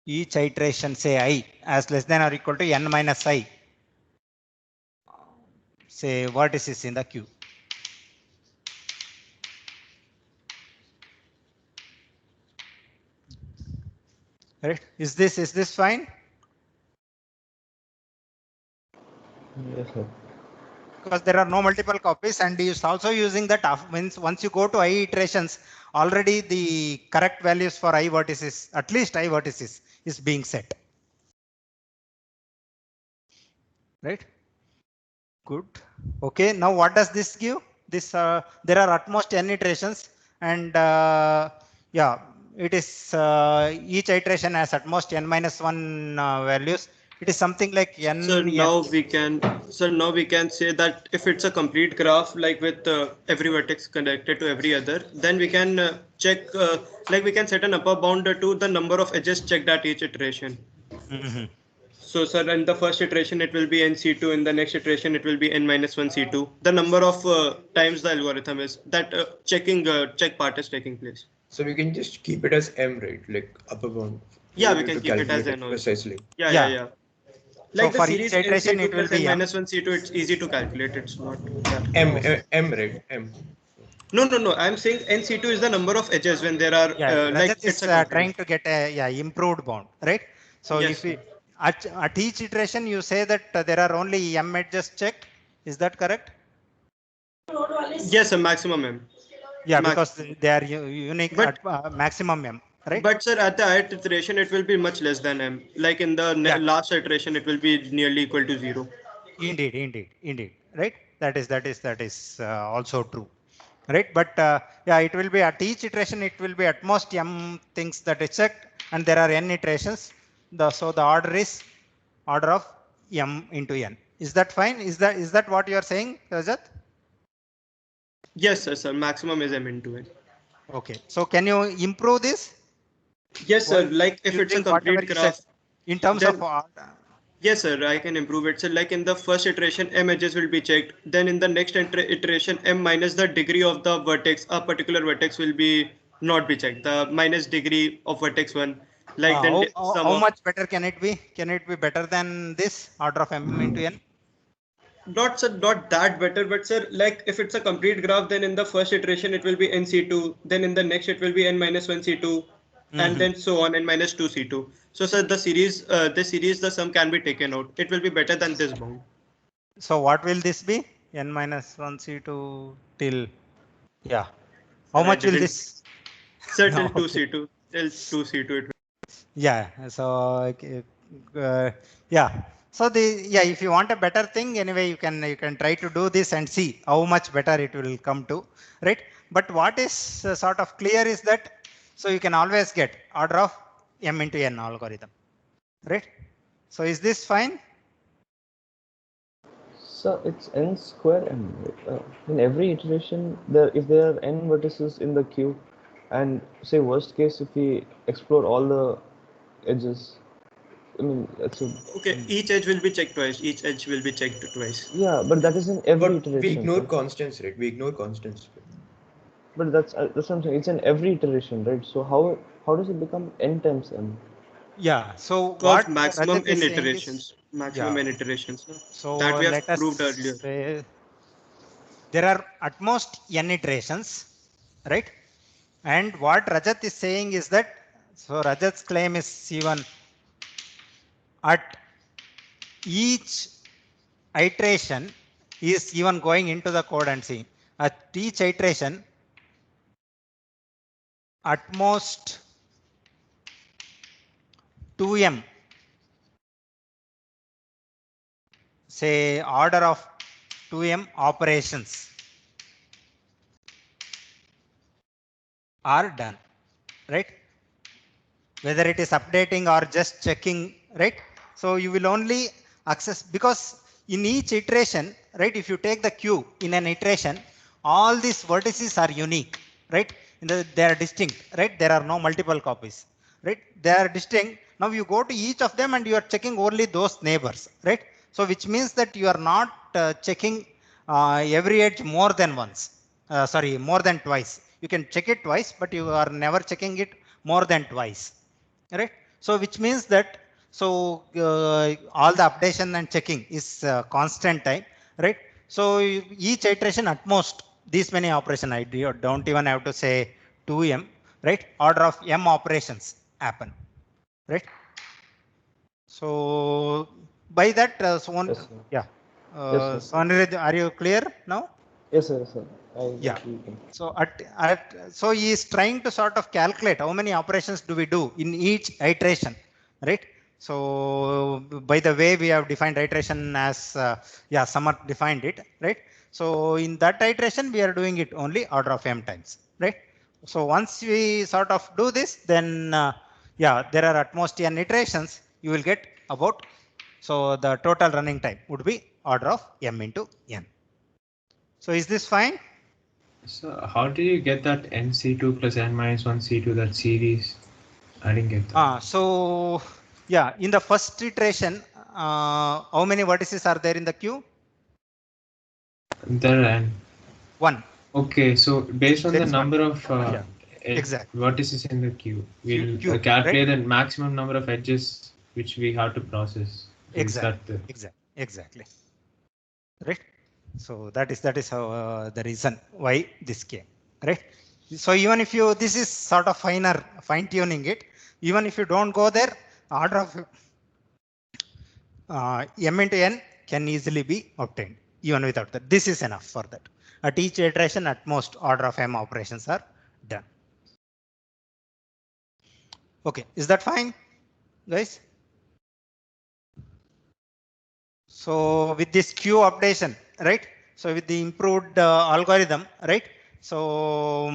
each iteration say I as less than or equal to n minus I say vertices in the queue. Right? Is this fine? Yes, sir. Because there are no multiple copies, and is also using that once you go to I iterations, already the correct values for I vertices, at least I vertices, is being set. Right? Good. Okay. Now what does this give? This there are at most n iterations, and yeah, it is each iteration has at most n minus 1 values. It is something like n. So now we can say that if it's a complete graph, like with every vertex connected to every other, then we can check, like we can set an upper bound to the number of edges checked at each iteration. So, sir, in the first iteration, it will be nc2. In the next iteration, it will be n minus 1 c2. The number of times the algorithm is that check part is taking place. So we can just keep it as m, right? Like upper bound. Yeah, we can keep it as n. Precisely. Yeah. Like so the for series each iteration, nc2 it will plus n be minus 1 c2, it's easy to calculate. It's not that. M, right? M. No. I'm saying nc2 is the number of edges when there are like Rajat is trying to get a improved bound, right? So yes. If we at each iteration you say that there are only m edges checked, is that correct? Yes, a maximum m. Yeah, because they are unique but, at maximum m, right? But sir, at the ith iteration, it will be much less than m. Like in the last iteration, it will be nearly equal to 0. Indeed, right? That is also true, right? But yeah, it will be at each iteration, it will be at most m things that is checked, and there are n iterations. So the order of m into n. Is that fine? Is that what you are saying, Rajat? Yes, sir. Maximum is m into n. Okay. So can you improve this? Yes, sir. Like if it's a complete graph. In terms of yes, sir. I can improve it. So like in the first iteration, m edges will be checked. Then in the next iteration, m minus the degree of the vertex, a particular vertex will be not be checked. The minus degree of vertex 1. Like then how much better can it be? Can it be better than this order of m into n? Not that better, but sir, like if it's a complete graph, then in the first iteration it will be nc2, then in the next it will be n minus 1 c2, and then so on, n minus 2 c2. So sir, the sum can be taken out. It will be better than this bound. So what will this be? N minus 1 c2 till How much will this? Sir, till 2 c2. Till 2 c2 it will. Yeah. So So if you want a better thing, anyway, you can try to do this and see how much better it will come to, right? But what is sort of clear is that so you can always get order of m into n algorithm, right? So is this fine? So it's n square m. In every iteration, if there are n vertices in the queue, and say worst case, if we explore all the edges, I mean, okay, each edge will be checked twice. Each edge will be checked twice. Yeah, but that is in every iteration. We ignore constants, right? We ignore constants. But that's what I'm saying. It's in every iteration, right? So how does it become n times m? Yeah. So Because what maximum Rajat n is saying is, iterations, maximum yeah. n iterations. So That we have let us proved earlier. say there are at most n iterations, right? And what Rajat is saying is that, so Rajat's claim is C1 at each iteration is even going into the code and seeing at each iteration at most 2m, say order of 2m operations are done, right? Whether it is updating or just checking, right? So you will only access, because in each iteration, right, if you take the queue in an iteration, all these vertices are unique, right? They are distinct, right? There are no multiple copies, right? They are distinct. Now you go to each of them and you are checking only those neighbors, right? So which means that you are not checking every edge more than once. More than twice. You can check it twice, but you are never checking it more than twice, right? So which means that, so all the updation and checking is constant time, right? So each iteration at most these many operation I don't even have to say 2m, right? Order of m operations happen, right? So by that, so one, Yes, sir. yeah. Yes, sir. So Anirudh, are you clear now? Yes, sir. Yes, sir. Yeah. So so he is trying to sort of calculate how many operations do we do in each iteration, right? So by the way we have defined iteration as Samar defined it, right? So in that iteration we are doing it only order of m times, right? So once we sort of do this, then there are at most n iterations. You will get about, so the total running time would be order of m into n. So is this fine? So how did you get that nc2 plus n minus 1 c2, that series? I didn't get that. So yeah, in the first iteration, how many vertices are there in the queue? There are n. 1. Okay, so based on There the is 1. number of Exactly. vertices in the queue, we'll Queue, calculate right? the maximum number of edges which we have to process. So Exactly. Exactly. Right. So that is how the reason why this came, right? So even if you, this is sort of fine tuning it, even if you don't go there, order of m into n can easily be obtained even without that. This is enough for that. At each iteration, at most order of m operations are done. Okay, is that fine, guys? So with this queue updation, right? So with the improved algorithm, right? So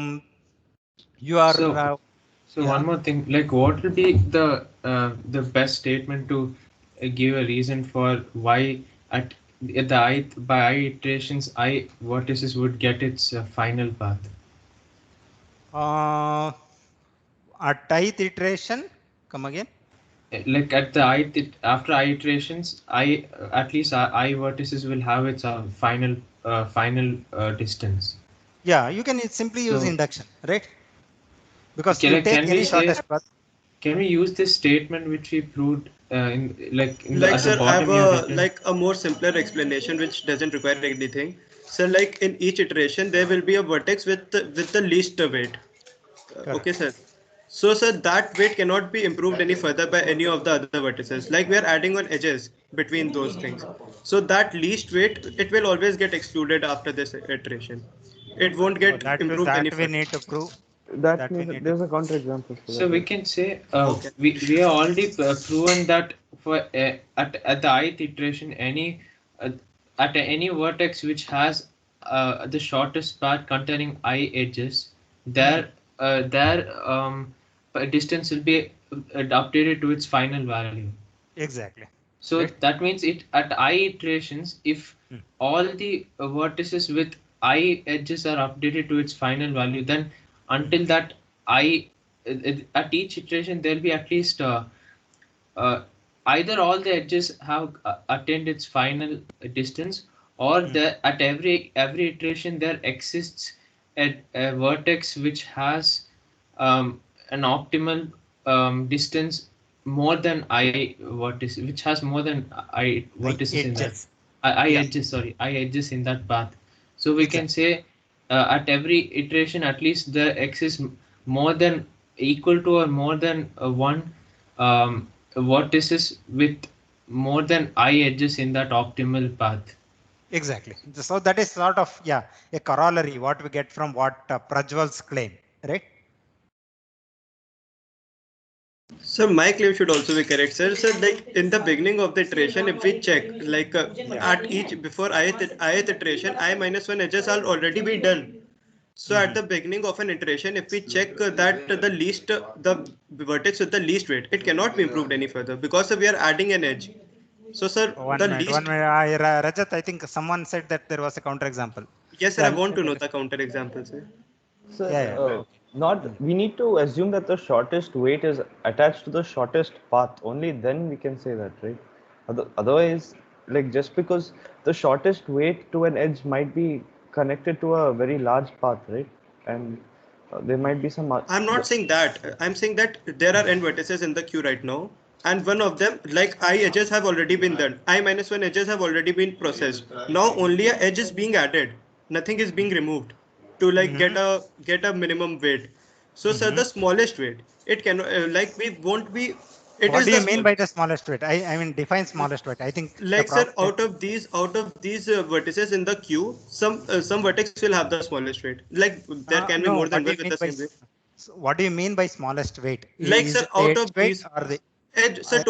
you are. So one more thing, like what will be the best statement to give a reason for why at the by I iterations I vertices would get its final path? At ith iteration, come again. Like at the after I iterations, at least I vertices will have its final distance. Yeah, you can simply use induction, right? Because you Can take any we shortest path. Can we use this statement which we proved at Sir, the I have bottom you written? a more simpler explanation which doesn't require anything. So like in each iteration there will be a vertex with the least weight. Okay, sir. So sir, that weight cannot be improved any further by any of the other vertices. Like we are adding on edges between those things. So that least weight, it will always get excluded after this iteration. It won't get improved any That we further. need to prove. That means there's a counterexample for that. So we can say we have already proven that for at the ith iteration at any vertex which has the shortest path containing I edges, their distance will be updated to its final value. Exactly. So right? that means it at I iterations, if all the vertices with I edges are updated to its final value, then until that I at each iteration there'll be at least either all the edges have attained its final distance, or at every iteration there exists a vertex which has an optimal distance more than I vertices, which has more than I vertices in that. Edges. I Yeah. edges, sorry, I edges in that path. So we can Exactly. say at every iteration, at least the x is more than equal to or more than one vertices with more than I edges in that optimal path. Exactly. So that is sort of, yeah, a corollary what we get from what Prajwal's claim, right? So my claim should also be correct, sir. So like in the beginning of the iteration, if we check like at each before ith iteration, I minus one edges are already be done. So at the beginning of an iteration, if we check that the least the vertex with the least weight, it cannot be improved any further because we are adding an edge. So sir, the One least. minute. Rajat, I think someone said that there was a counterexample. Yes, sir. I Yeah, want to know the counter example, sir. So, yeah, yeah. not we need to assume that the shortest weight is attached to the shortest path. Only then we can say that, right? Otherwise, like just because the shortest weight to an edge might be connected to a very large path, right? And there might be some. I'm not saying that. I'm saying that there are n vertices in the queue right now, and one of them, like I edges, have already been done. I minus one edges have already been processed. Now only a edge is being added. Nothing is being removed to like get a minimum weight. So, sir, the smallest weight, it can like we won't be. It What is do the you mean by the smallest weight? I mean, define smallest weight. I think the like sir, problem. out of these vertices in the queue, some vertex will have the smallest weight. Like there can be more No, than what do one you with mean the by same weight. what do you mean by smallest weight? Like Is sir, it the out edge of weight these or the edge, sir,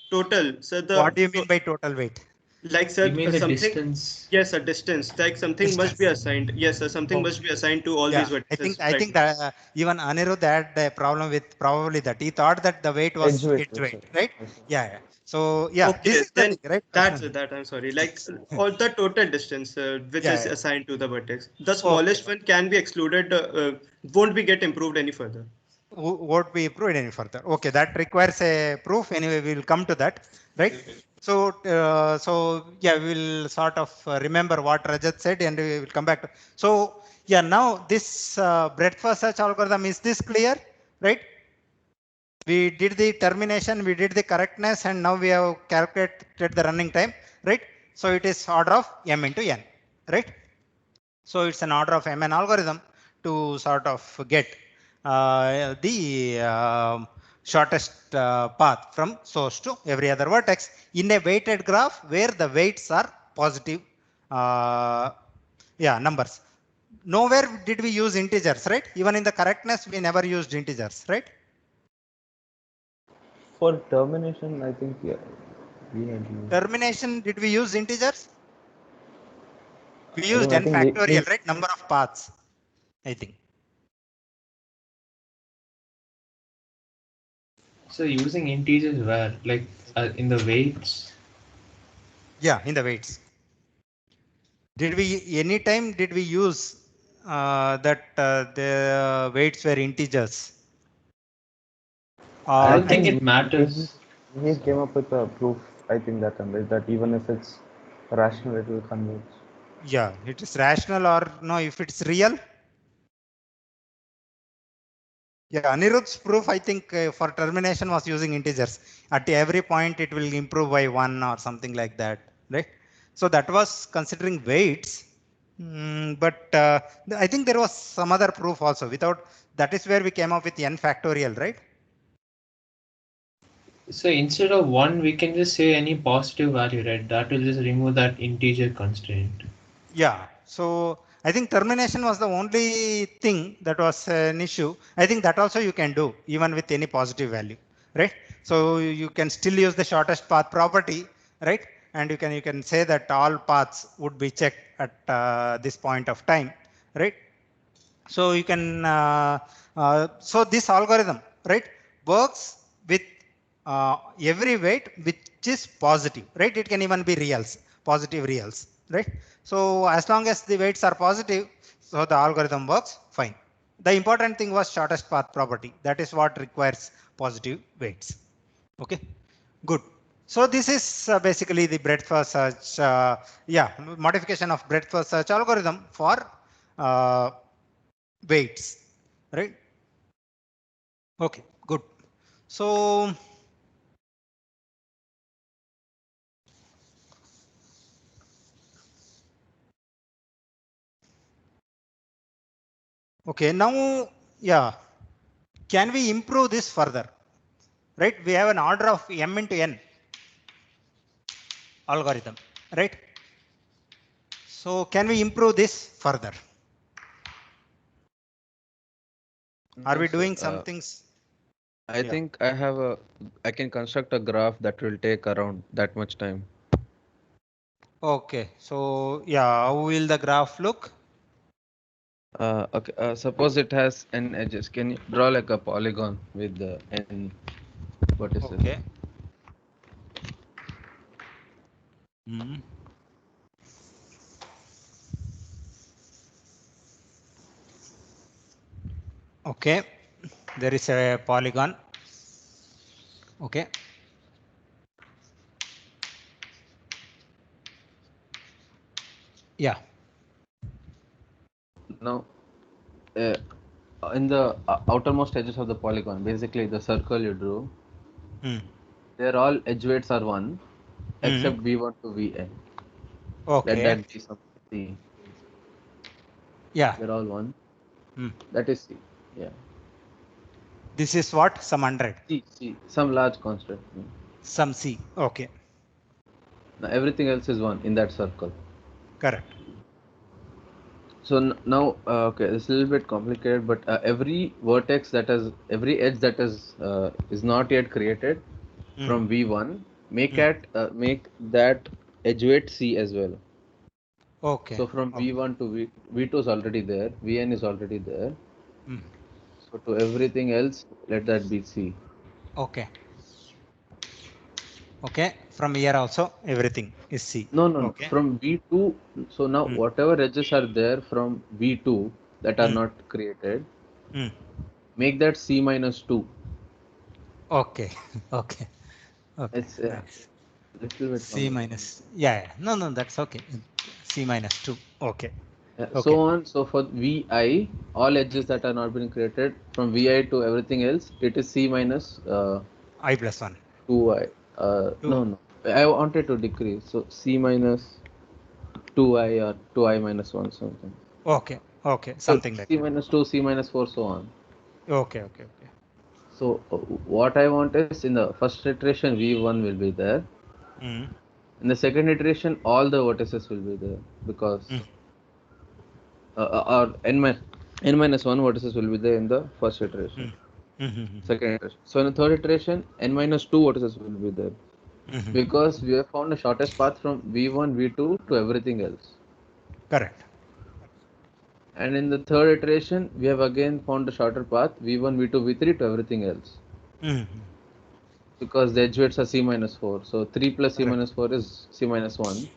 total. So what do you the mean by total weight? like sir, You mean the something. distance? Yes, a distance. Like something must be Distance. assigned. Yes, sir, something Oh, must be assigned to all these yeah. vertices I right think now. that even Anirudh had a problem with probably that he thought that the weight Edge was weight, edge yes, sir. weight, right? Yes, sir. Yeah, yeah. So yeah, this Okay, is the then thing, right? that's that. I'm sorry. Like all the total distance which Yeah, is yeah. assigned to the vertex, the Okay. smallest one can be excluded. Won't be get improved any further. Won't be improved any further. Okay, that requires a proof. Anyway, we will come to that, right? So, yeah, we will sort of remember what Rajat said, and we will come back to. So, yeah, now this breadth first search algorithm, is this clear, right? We did the termination, we did the correctness, and now we have calculated the running time, right? So it is order of m into n, right? So it's an order of mn algorithm to sort of get the shortest path from source to every other vertex in a weighted graph where the weights are positive numbers. Nowhere did we use integers, right? Even in the correctness, we never used integers, right? For termination, I think yeah, we had used. Termination, did we use integers? We I used don't. I n think factorial, right? Number of paths, I think. So using integers where, like in the weights? Yeah, in the weights. Did we anytime did we use that the weights were integers? I Or don't think it matters. He came up with a proof. I think that that even if it's rational, it will converge. yeah, it is rational or no, if it's real. Yeah, Anirudh's proof, I think for termination was using integers. At every point, it will improve by 1 or something like that, right? So that was considering weights. But I think there was some other proof also. Without that is where we came up with n factorial, right? So instead of 1, we can just say any positive value, right? That will just remove that integer constraint. Yeah. So I think termination was the only thing that was an issue. I think that also you can do even with any positive value, right? So you can still use the shortest path property, right? And you can say that all paths would be checked at this point of time, right? So you can so this algorithm, right, works with every weight which is positive, right? It can even be reals, positive reals, right? So as long as the weights are positive, so the algorithm works fine. The important thing was shortest path property. That is what requires positive weights. Okay, good. So this is basically the breadth first search, modification of breadth first search algorithm for weights, right? Okay, good. So okay, now yeah, can we improve this further? Right, we have an order of m into n algorithm, right? So can we improve this further? Are we Yes, sir. doing some things? I Yeah. think I can construct a graph that will take around that much time. Okay, so yeah, how will the graph look? Okay, suppose it has n edges. Can you draw like a polygon with the n vertices? Okay. Hmm. Okay, there is a polygon. Okay. Yeah. Now, in the outermost edges of the polygon, basically the circle you drew, they're all edge weights are 1, except v1 to vn. Okay. Let that be some c. Yeah. They're all 1. That is c. Yeah. This is what? Some 100. C. Some large constant. Some c. Okay. Now everything else is 1 in that circle. Correct. So now, okay, it's a little bit complicated, but every vertex that has, every edge that is not yet created from V1, make that edge weight C as well. Okay. So from V1 to V2 is already there, Vn is already there. So to everything else, let that be C. Okay. Okay. From here also, everything is C. No. Okay. From V2, so now whatever edges are there from V2 that are not created, make that C minus 2. Okay. Okay. Okay. It's Nice. little bit C minus. Yeah. No. That's okay. C minus 2. Okay. Okay. So on. So for Vi, all edges that are not been created from Vi to everything else, it is C minus I plus 1. 2i. No. I wanted to decrease. So C minus 2i or 2i minus 1 something. Okay. Okay. Something so like C that. minus 2, C minus 4, so on. Okay. So what I want is in the first iteration V1 will be there. In the second iteration, all the vertices will be there because or n minus 1 vertices will be there in the first iteration. Second iteration. So in the third iteration, n minus 2 vertices will be there because we have found the shortest path from V1, V2 to everything else. Correct. And in the third iteration, we have again found the shorter path V1, V2, V3 to everything else. Because the edge weights are C minus 4. So 3 plus C minus 4 is C minus 1.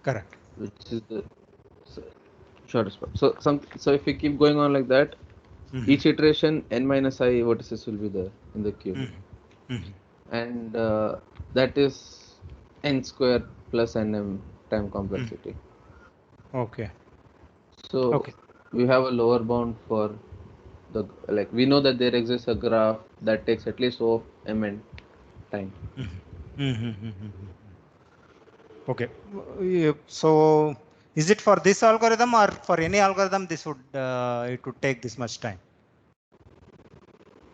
Correct. Which is the shortest path. So if we keep going on like that, each iteration n minus I vertices will be there in the queue. And that is n square plus nm time complexity. Okay. So we have a lower bound for the, like, we know that there exists a graph that takes at least O of mn time. Okay. So is it for this algorithm or for any algorithm this would it would take this much time?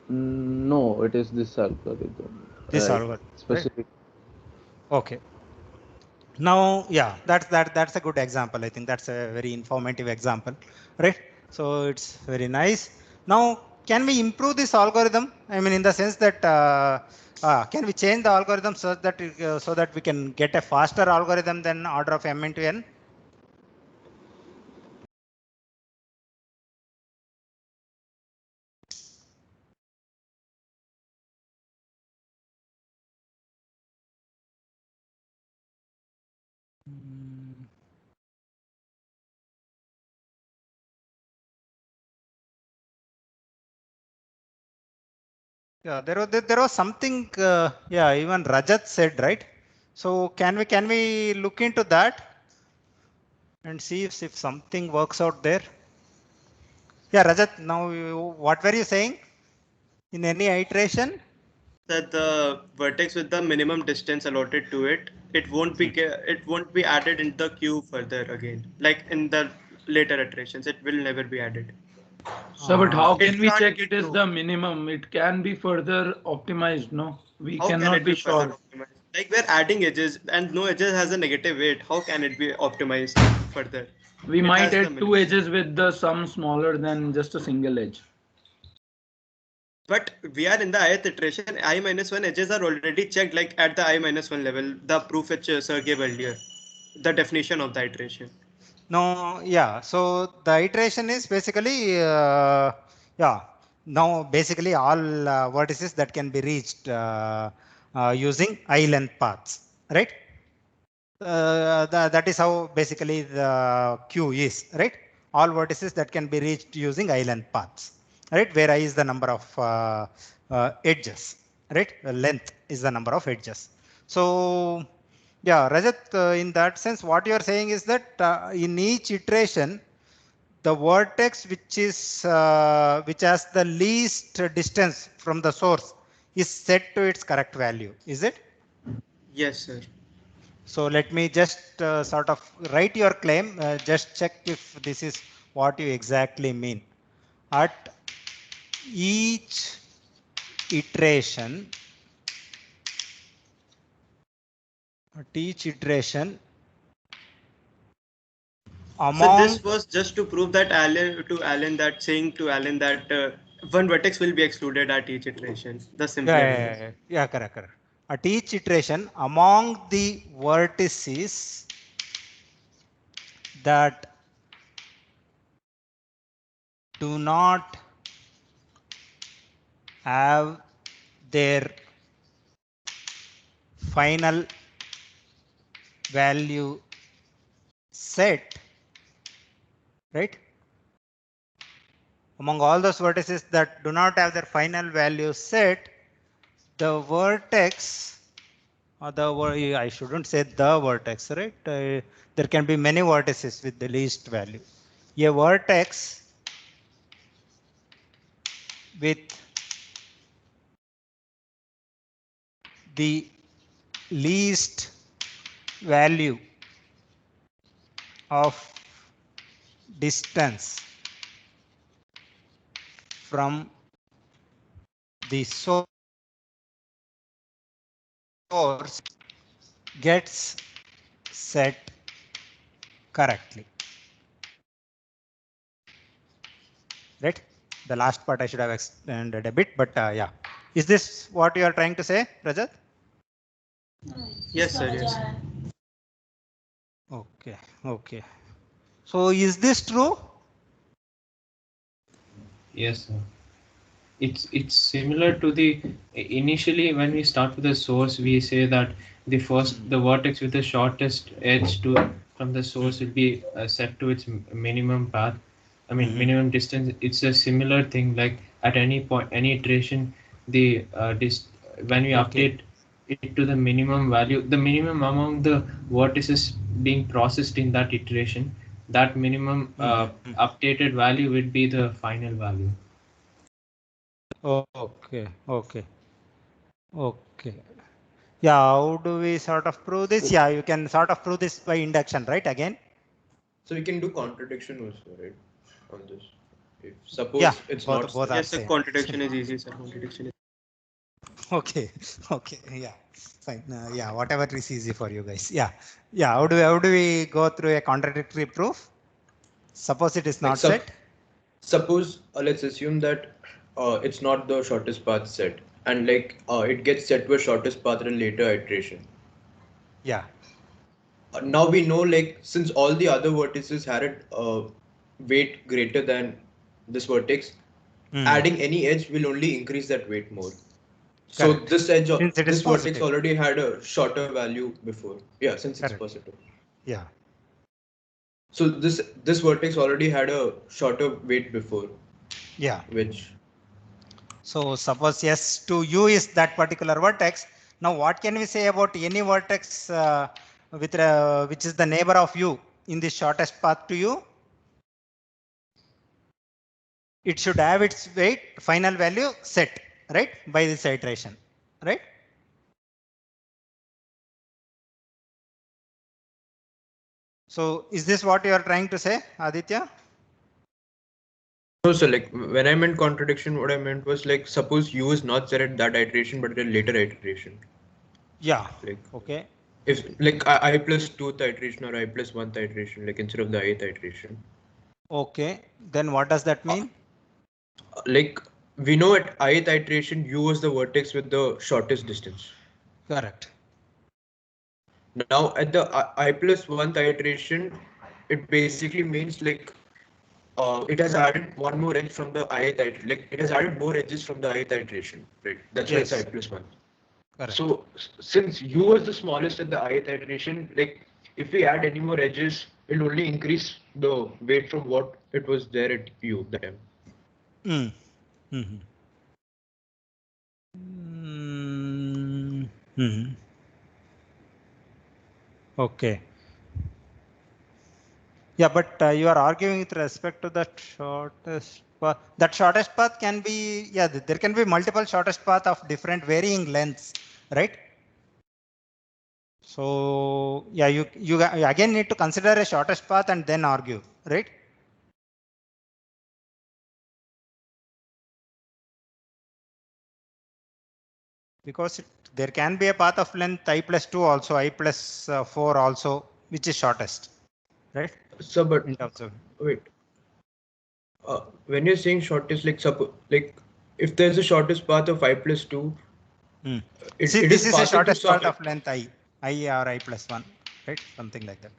No, it is this algorithm. This algorithm. Specific. Right? Okay. Now, yeah, that's a good example. I think that's a very informative example, right? So it's very nice. Now, can we improve this algorithm? I mean, in the sense that can we change the algorithm so that we can get a faster algorithm than order of m into n? Yeah, there was something. Yeah, even Rajat said, right? So can we look into that and see if something works out there? Yeah, Rajat, now what were you saying? In any iteration? That the vertex with the minimum distance allotted to it, it won't be added in the queue further again. Like in the later iterations, it will never be added. So, but how It can we can't check be it is true. the minimum? It can be further optimized, no? We How can cannot it be be further sure. optimized? Like we're adding edges and no edges has a negative weight. How can it be optimized further? We It might has the add two minimum. edges with the sum smaller than just a single edge. But we are in the ith iteration. I minus 1 edges are already checked like at the I minus 1 level. The proof which Sir gave earlier. The definition of the iteration. No, yeah. So the iteration is basically, yeah. Now basically all vertices that can be reached using I length paths, right? That is how basically the queue is, right? All vertices that can be reached using I length paths, right? Where I is the number of edges, right? Length is the number of edges. So yeah, Rajat, in that sense, what you are saying is that in each iteration, the vertex which has the least distance from the source is set to its correct value. Is it? Yes, sir. So let me just sort of write your claim. Just check if this is what you exactly mean. At each iteration, So among this was just to prove that Alan that saying to Alan that one vertex will be excluded at each iteration. The simpler way. yeah, correct. At each iteration, among the vertices that do not have their final value set, right? Among all those vertices that do not have their final value set, the vertex, or I shouldn't say the vertex, right? There can be many vertices with the least value. A vertex with the least value of distance from the source gets set correctly, right? The last part I should have extended a bit, but yeah. Is this what you are trying to say, Rajat? Yes, sir. Yes. Okay. So is this true? Yes, sir. It's similar to the initially when we start with the source, we say that the vertex with the shortest edge from the source will be set to its minimum path. I mean minimum distance. It's a similar thing. Like at any point, any iteration, the when we update it to the minimum value, the minimum among the vertices being processed in that iteration, that minimum updated value would be the final value. Okay. Yeah, how do we sort of prove this? Yeah, you can sort of prove this by induction, right? Again. So we can do contradiction also, right? On this. If suppose it's not. both are Yes, the same. contradiction is easy, sir. Contradiction is. Okay. Yeah, fine. Yeah, whatever is easy for you guys. Yeah. How do we go through a contradictory proof? Suppose it is not set. Suppose let's assume that it's not the shortest path set, and like it gets set to a shortest path in a later iteration. Yeah. Now we know, like, since all the other vertices had a weight greater than this vertex, adding any edge will only increase that weight more. So Correct. this edge, Since it is this vertex positive. already had a shorter value before. Yeah, since it's Correct. positive. Yeah. So this vertex already had a shorter weight before. Yeah. Which. So suppose S to U is that particular vertex. Now what can we say about any vertex which is the neighbor of U in the shortest path to U? it should have its weight final value set, right, by this iteration, right? So is this what you are trying to say, Aditya? No, so like when I meant contradiction, what I meant was like suppose U is not there at that iteration, but at a later iteration. Yeah. Like okay. If like I plus 2th iteration or I plus 1th iteration, like instead of the 8th iteration. Okay. Then what does that mean? Like we know at ith iteration U was the vertex with the shortest distance. Correct. Now at the I plus 1th iteration, it basically means like it has added one more edge from the ith iteration. Like it has added more edges from the ith iteration, right? That's why it's I plus 1. Correct. So since U was the smallest at the ith iteration, like if we add any more edges, it'll only increase the weight from what it was there at U that time. Okay. Yeah, but you are arguing with respect to that shortest path. That shortest path can be, yeah, there can be multiple shortest path of different varying lengths, right? So yeah, you again need to consider a shortest path and then argue, right? Because there can be a path of length I plus 2 also, I plus 4 also, which is shortest, right? So, but in terms of wait, when you're saying shortest, like if there's a shortest path of I plus 2, see, this is a shortest path of length I or I plus 1, right? Something like that.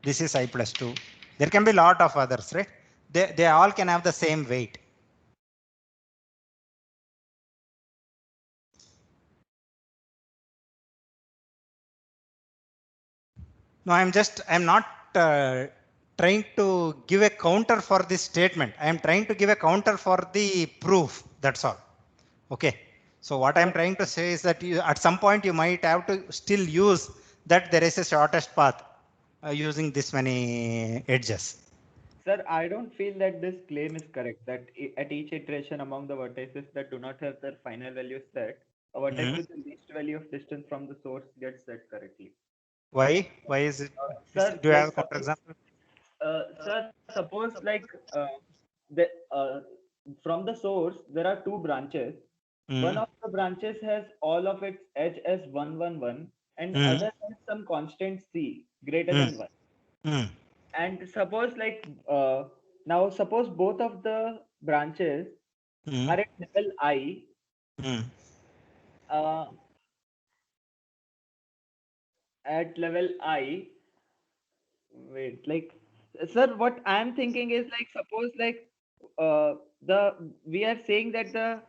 This is I plus 2. There can be a lot of others, right? They all can have the same weight. No, I'm not trying to give a counter for this statement. I am trying to give a counter for the proof. That's all. Okay. So what I'm trying to say is that at some point you might have to still use that there is a shortest path using this many edges. Sir, I don't feel that this claim is correct, that at each iteration among the vertices that do not have their final value set, a vertex with the least value of distance from the source gets set correctly. Why? Why is it? Sir, Do you have a counterexample? Sir, suppose like from the source, there are two branches. One of the branches has all of its edge as 1, 1, 1, and other has some constant c greater than 1. And suppose like now suppose both of the branches are at level I. At level I, wait, like, sir, what I'm thinking is like, suppose like we are saying that the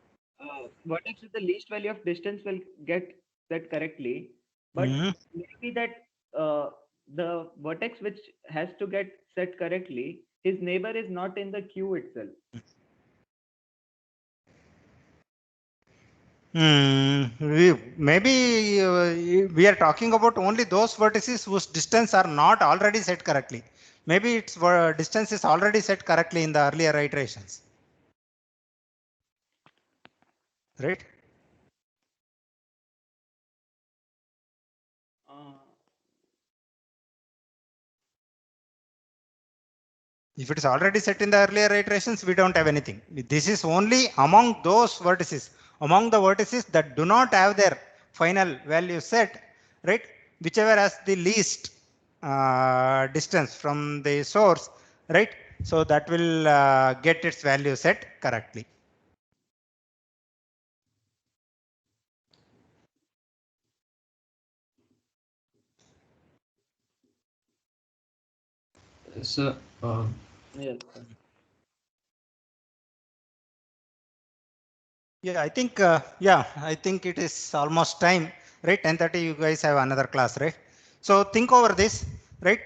vertex with the least value of distance will get that correctly, but maybe that the vertex which has to get set correctly, his neighbor is not in the queue itself. Maybe we are talking about only those vertices whose distance are not already set correctly. Maybe its distance is already set correctly in the earlier iterations. Right? If it is already set in the earlier iterations, we don't have anything. This is only among those vertices, among the vertices that do not have their final value set, right? Whichever has the least distance from the source, right? So that will get its value set correctly. So, yes. Yeah, I think I think it is almost time, right? 10:30. You guys have another class, right? So think over this, right?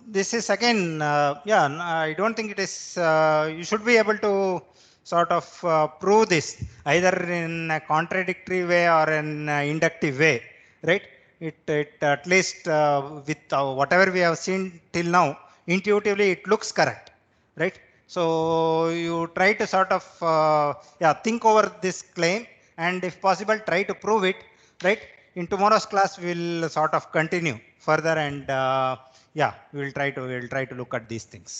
This is again, I don't think it is. You should be able to sort of prove this either in a contradictory way or an inductive way, right? It at least with whatever we have seen till now, intuitively it looks correct, right? So you try to sort of think over this claim, and if possible, try to prove it. Right. In tomorrow's class, we'll sort of continue further, and we'll try to look at these things.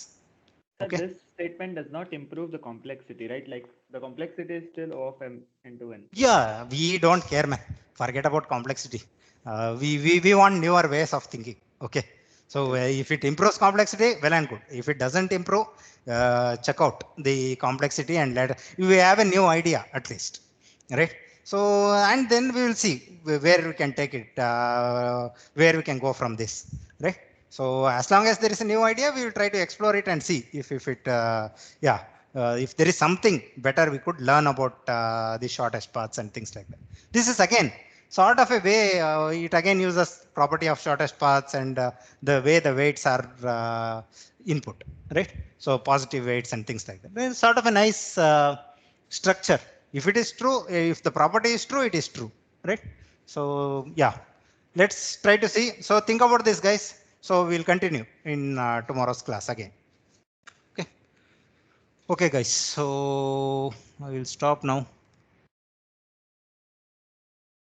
Okay. This statement does not improve the complexity, right? Like the complexity is still O of m into n. Yeah, we don't care, man. Forget about complexity. We want newer ways of thinking. Okay. So if it improves complexity, well and good. If it doesn't improve, check out the complexity and we have a new idea at least, right? So and then we will see where we can take it, where we can go from this, right? So as long as there is a new idea, we will try to explore it and see if it if there is something better we could learn about the shortest paths and things like that. This is again sort of a way, it again uses property of shortest paths and the way the weights are input, right? So positive weights and things like that. It's sort of a nice structure. If it is true, if the property is true, it is true, right? So yeah, let's try to see. So think about this, guys. So we'll continue in tomorrow's class again. Okay, guys. So I will stop now.